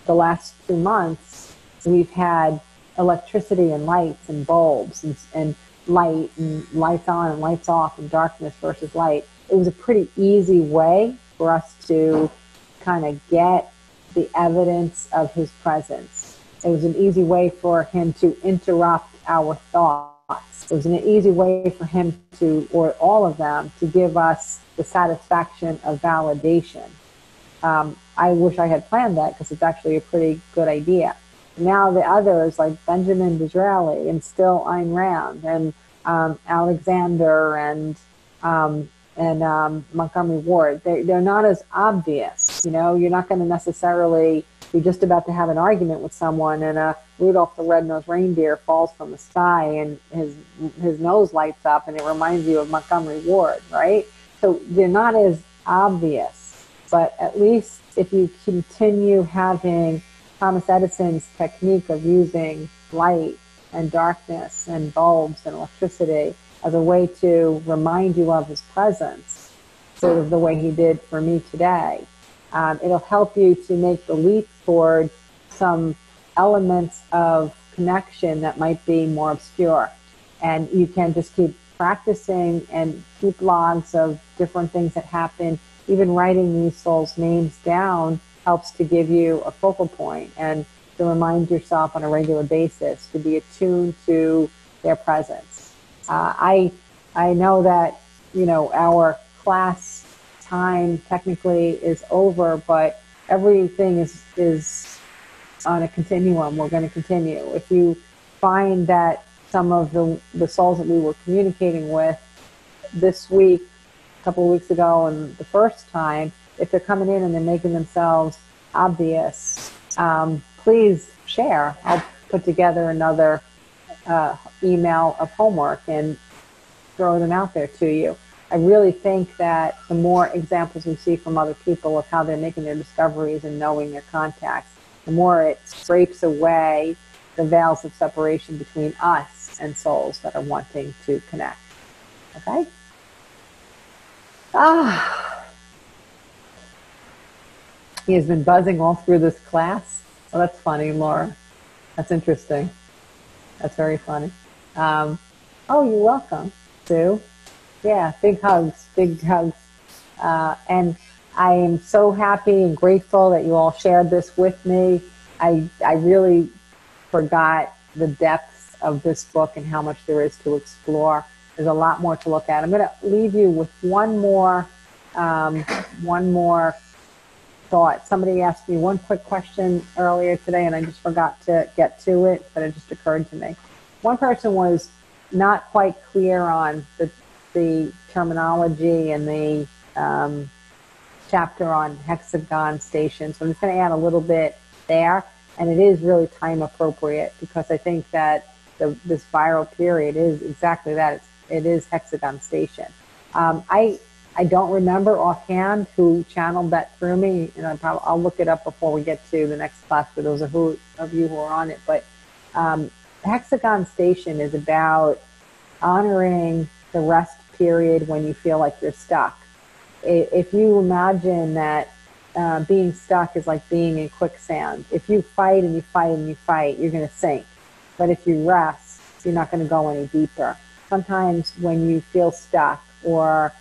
the last 2 months, we've had electricity and lights and bulbs and lights on and lights off and darkness versus light. It was a pretty easy way for us to kind of get the evidence of his presence. It was an easy way for him to interrupt our thoughts. It was an easy way for him to, or all of them, to give us the satisfaction of validation. I wish I had planned that, because it's actually a pretty good idea. Now the others, like Benjamin Disraeli and Still Ayn Rand and Alexander and Montgomery Ward, they're not as obvious. You know, you're not going to necessarily be just about to have an argument with someone and Rudolph the Red-Nosed Reindeer falls from the sky and his nose lights up and it reminds you of Montgomery Ward, right? So they're not as obvious, but at least if you continue having Thomas Edison's technique of using light and darkness and bulbs and electricity as a way to remind you of his presence, sort of the way he did for me today, it'll help you to make the leap toward some elements of connection that might be more obscure. And you can just keep practicing and keep logs of different things that happen. Even writing these souls' names down helps to give you a focal point and to remind yourself on a regular basis to be attuned to their presence. I know that, you know, our class time technically is over, but everything is on a continuum. We're going to continue. If you find that some of the souls that we were communicating with this week, a couple of weeks ago, and the first time, if they're coming in and they're making themselves obvious, please share. I'll put together another email of homework and throw them out there to you. I really think that the more examples we see from other people of how they're making their discoveries and knowing their contacts, the more it scrapes away the veils of separation between us and souls that are wanting to connect. Okay? He has been buzzing all through this class. Oh, that's funny, Laura. That's interesting. That's very funny. Oh, you're welcome, Sue. Yeah, big hugs, big hugs. And I am so happy and grateful that you all shared this with me. I really forgot the depths of this book and how much there is to explore. There's a lot more to look at. I'm going to leave you with one more thought. Somebody asked me one quick question earlier today, and I just forgot to get to it, but it just occurred to me. One person was not quite clear on the terminology and the chapter on hexagon station. So I'm just going to add a little bit there, and it is really time appropriate because I think that this viral period is exactly that. It is hexagon station. I don't remember offhand who channeled that through me, and I'll look it up before we get to the next class for those of you who are on it. But hexagon station is about honoring the rest period when you feel like you're stuck. If you imagine that being stuck is like being in quicksand. If you fight and you fight and you fight, you're going to sink. But if you rest, you're not going to go any deeper. sometimes when you feel stuck or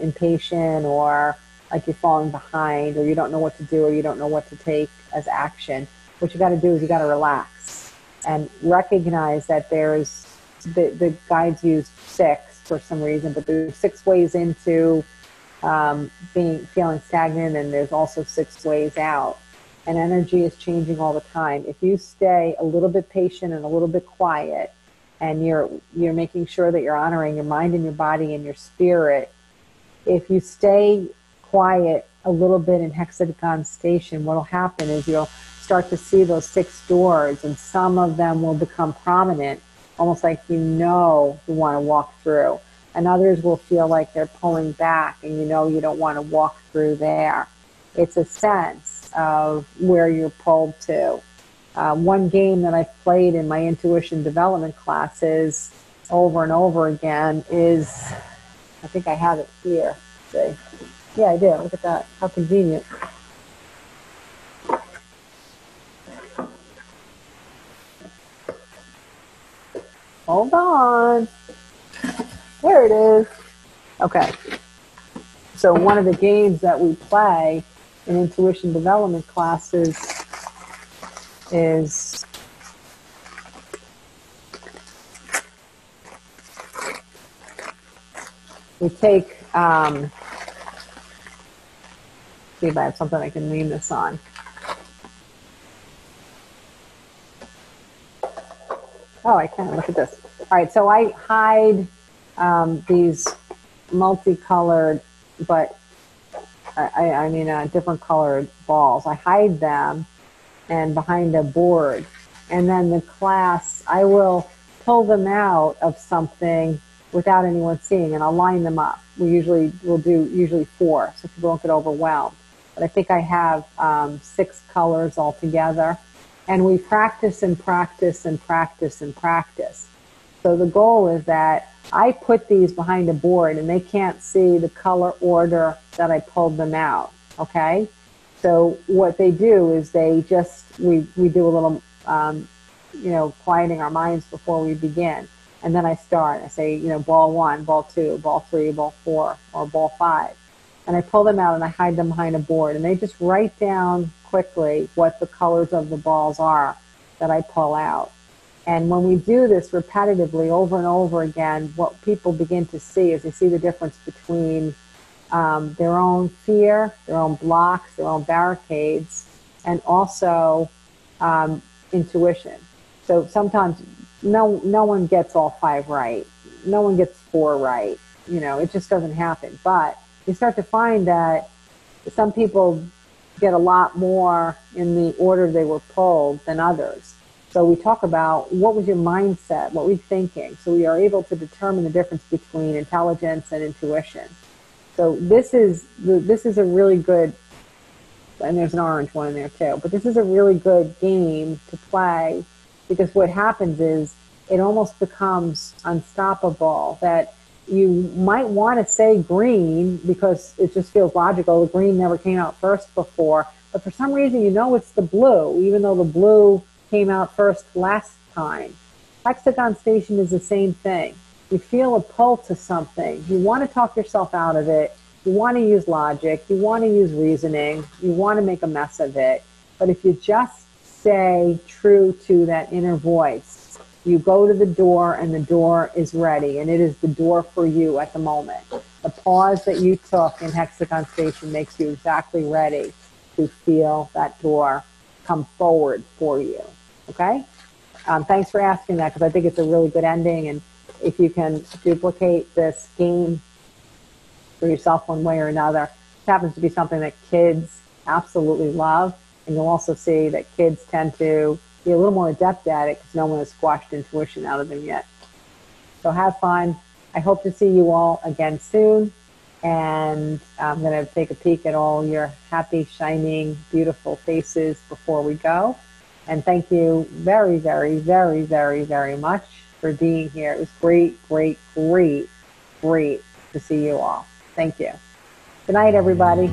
impatient or like you're falling behind or you don't know what to do or you don't know what to take as action, what you got to do is you got to relax and recognize that there's the guides use 6 for some reason, but there's 6 ways into feeling stagnant, and there's also 6 ways out. And energy is changing all the time. If you stay a little bit patient and a little bit quiet, and you're making sure that you're honoring your mind and your body and your spirit, if you stay quiet a little bit in Hexagon Station, what will happen is you'll start to see those 6 doors, and some of them will become prominent, almost like you want to walk through. And others will feel like they're pulling back and you don't want to walk through there. It's a sense of where you're pulled to. One game that I've played in my intuition development classes over and over again is, I think I have it here. See? Yeah, I do. Look at that. How convenient. Hold on. There it is. Okay. So one of the games that we play in intuition development classes is we take, see if I have something I can name this on. Oh, I can. Look at this. All right, so I hide these multicolored, but I mean different colored balls. I hide them and behind a board. And then the class, I will pull them out of something without anyone seeing, and I'll line them up. We'll do 4, so people don't get overwhelmed. But I think I have 6 colors altogether. And we practice and practice and practice and practice. So the goal is that I put these behind a board and they can't see the color order that I pulled them out, okay? So what they do is we do a little, quieting our minds before we begin. And then I start. I say, ball 1, ball 2, ball 3, ball 4, or ball 5. And I pull them out and I hide them behind a board. And they just write down quickly what the colors of the balls are that I pull out. And when we do this repetitively over and over again, what people begin to see is they see the difference between their own fear, their own blocks, their own barricades, and also intuition. So sometimes no one gets all 5 right. No one gets 4 right. It just doesn't happen. But you start to find that some people get a lot more in the order they were pulled than others. So we talk about what was your mindset, what were you thinking? So we are able to determine the difference between intelligence and intuition. So this is a really good, and there's an orange one in there too, but this is a really good game to play, because what happens is it almost becomes unstoppable, that you might want to say green because it just feels logical. The green never came out first before, but for some reason it's the blue, even though the blue came out first last time. Hexagon Station is the same thing. You feel a pull to something. You want to talk yourself out of it. You want to use logic. You want to use reasoning. You want to make a mess of it. But if you just stay true to that inner voice, you go to the door and the door is ready, and it is the door for you at the moment. The pause that you took in Hexagon Station makes you exactly ready to feel that door come forward for you. Okay? Thanks for asking that, because I think it's a really good ending, and if you can duplicate this game for yourself one way or another, it happens to be something that kids absolutely love, and you'll also see that kids tend to be a little more adept at it because no one has squashed intuition out of them yet. So have fun. I hope to see you all again soon. And I'm going to take a peek at all your happy, shining, beautiful faces before we go. And thank you very, very, very, very, very much for being here. It was great, great, great, great to see you all. Thank you. Good night, everybody.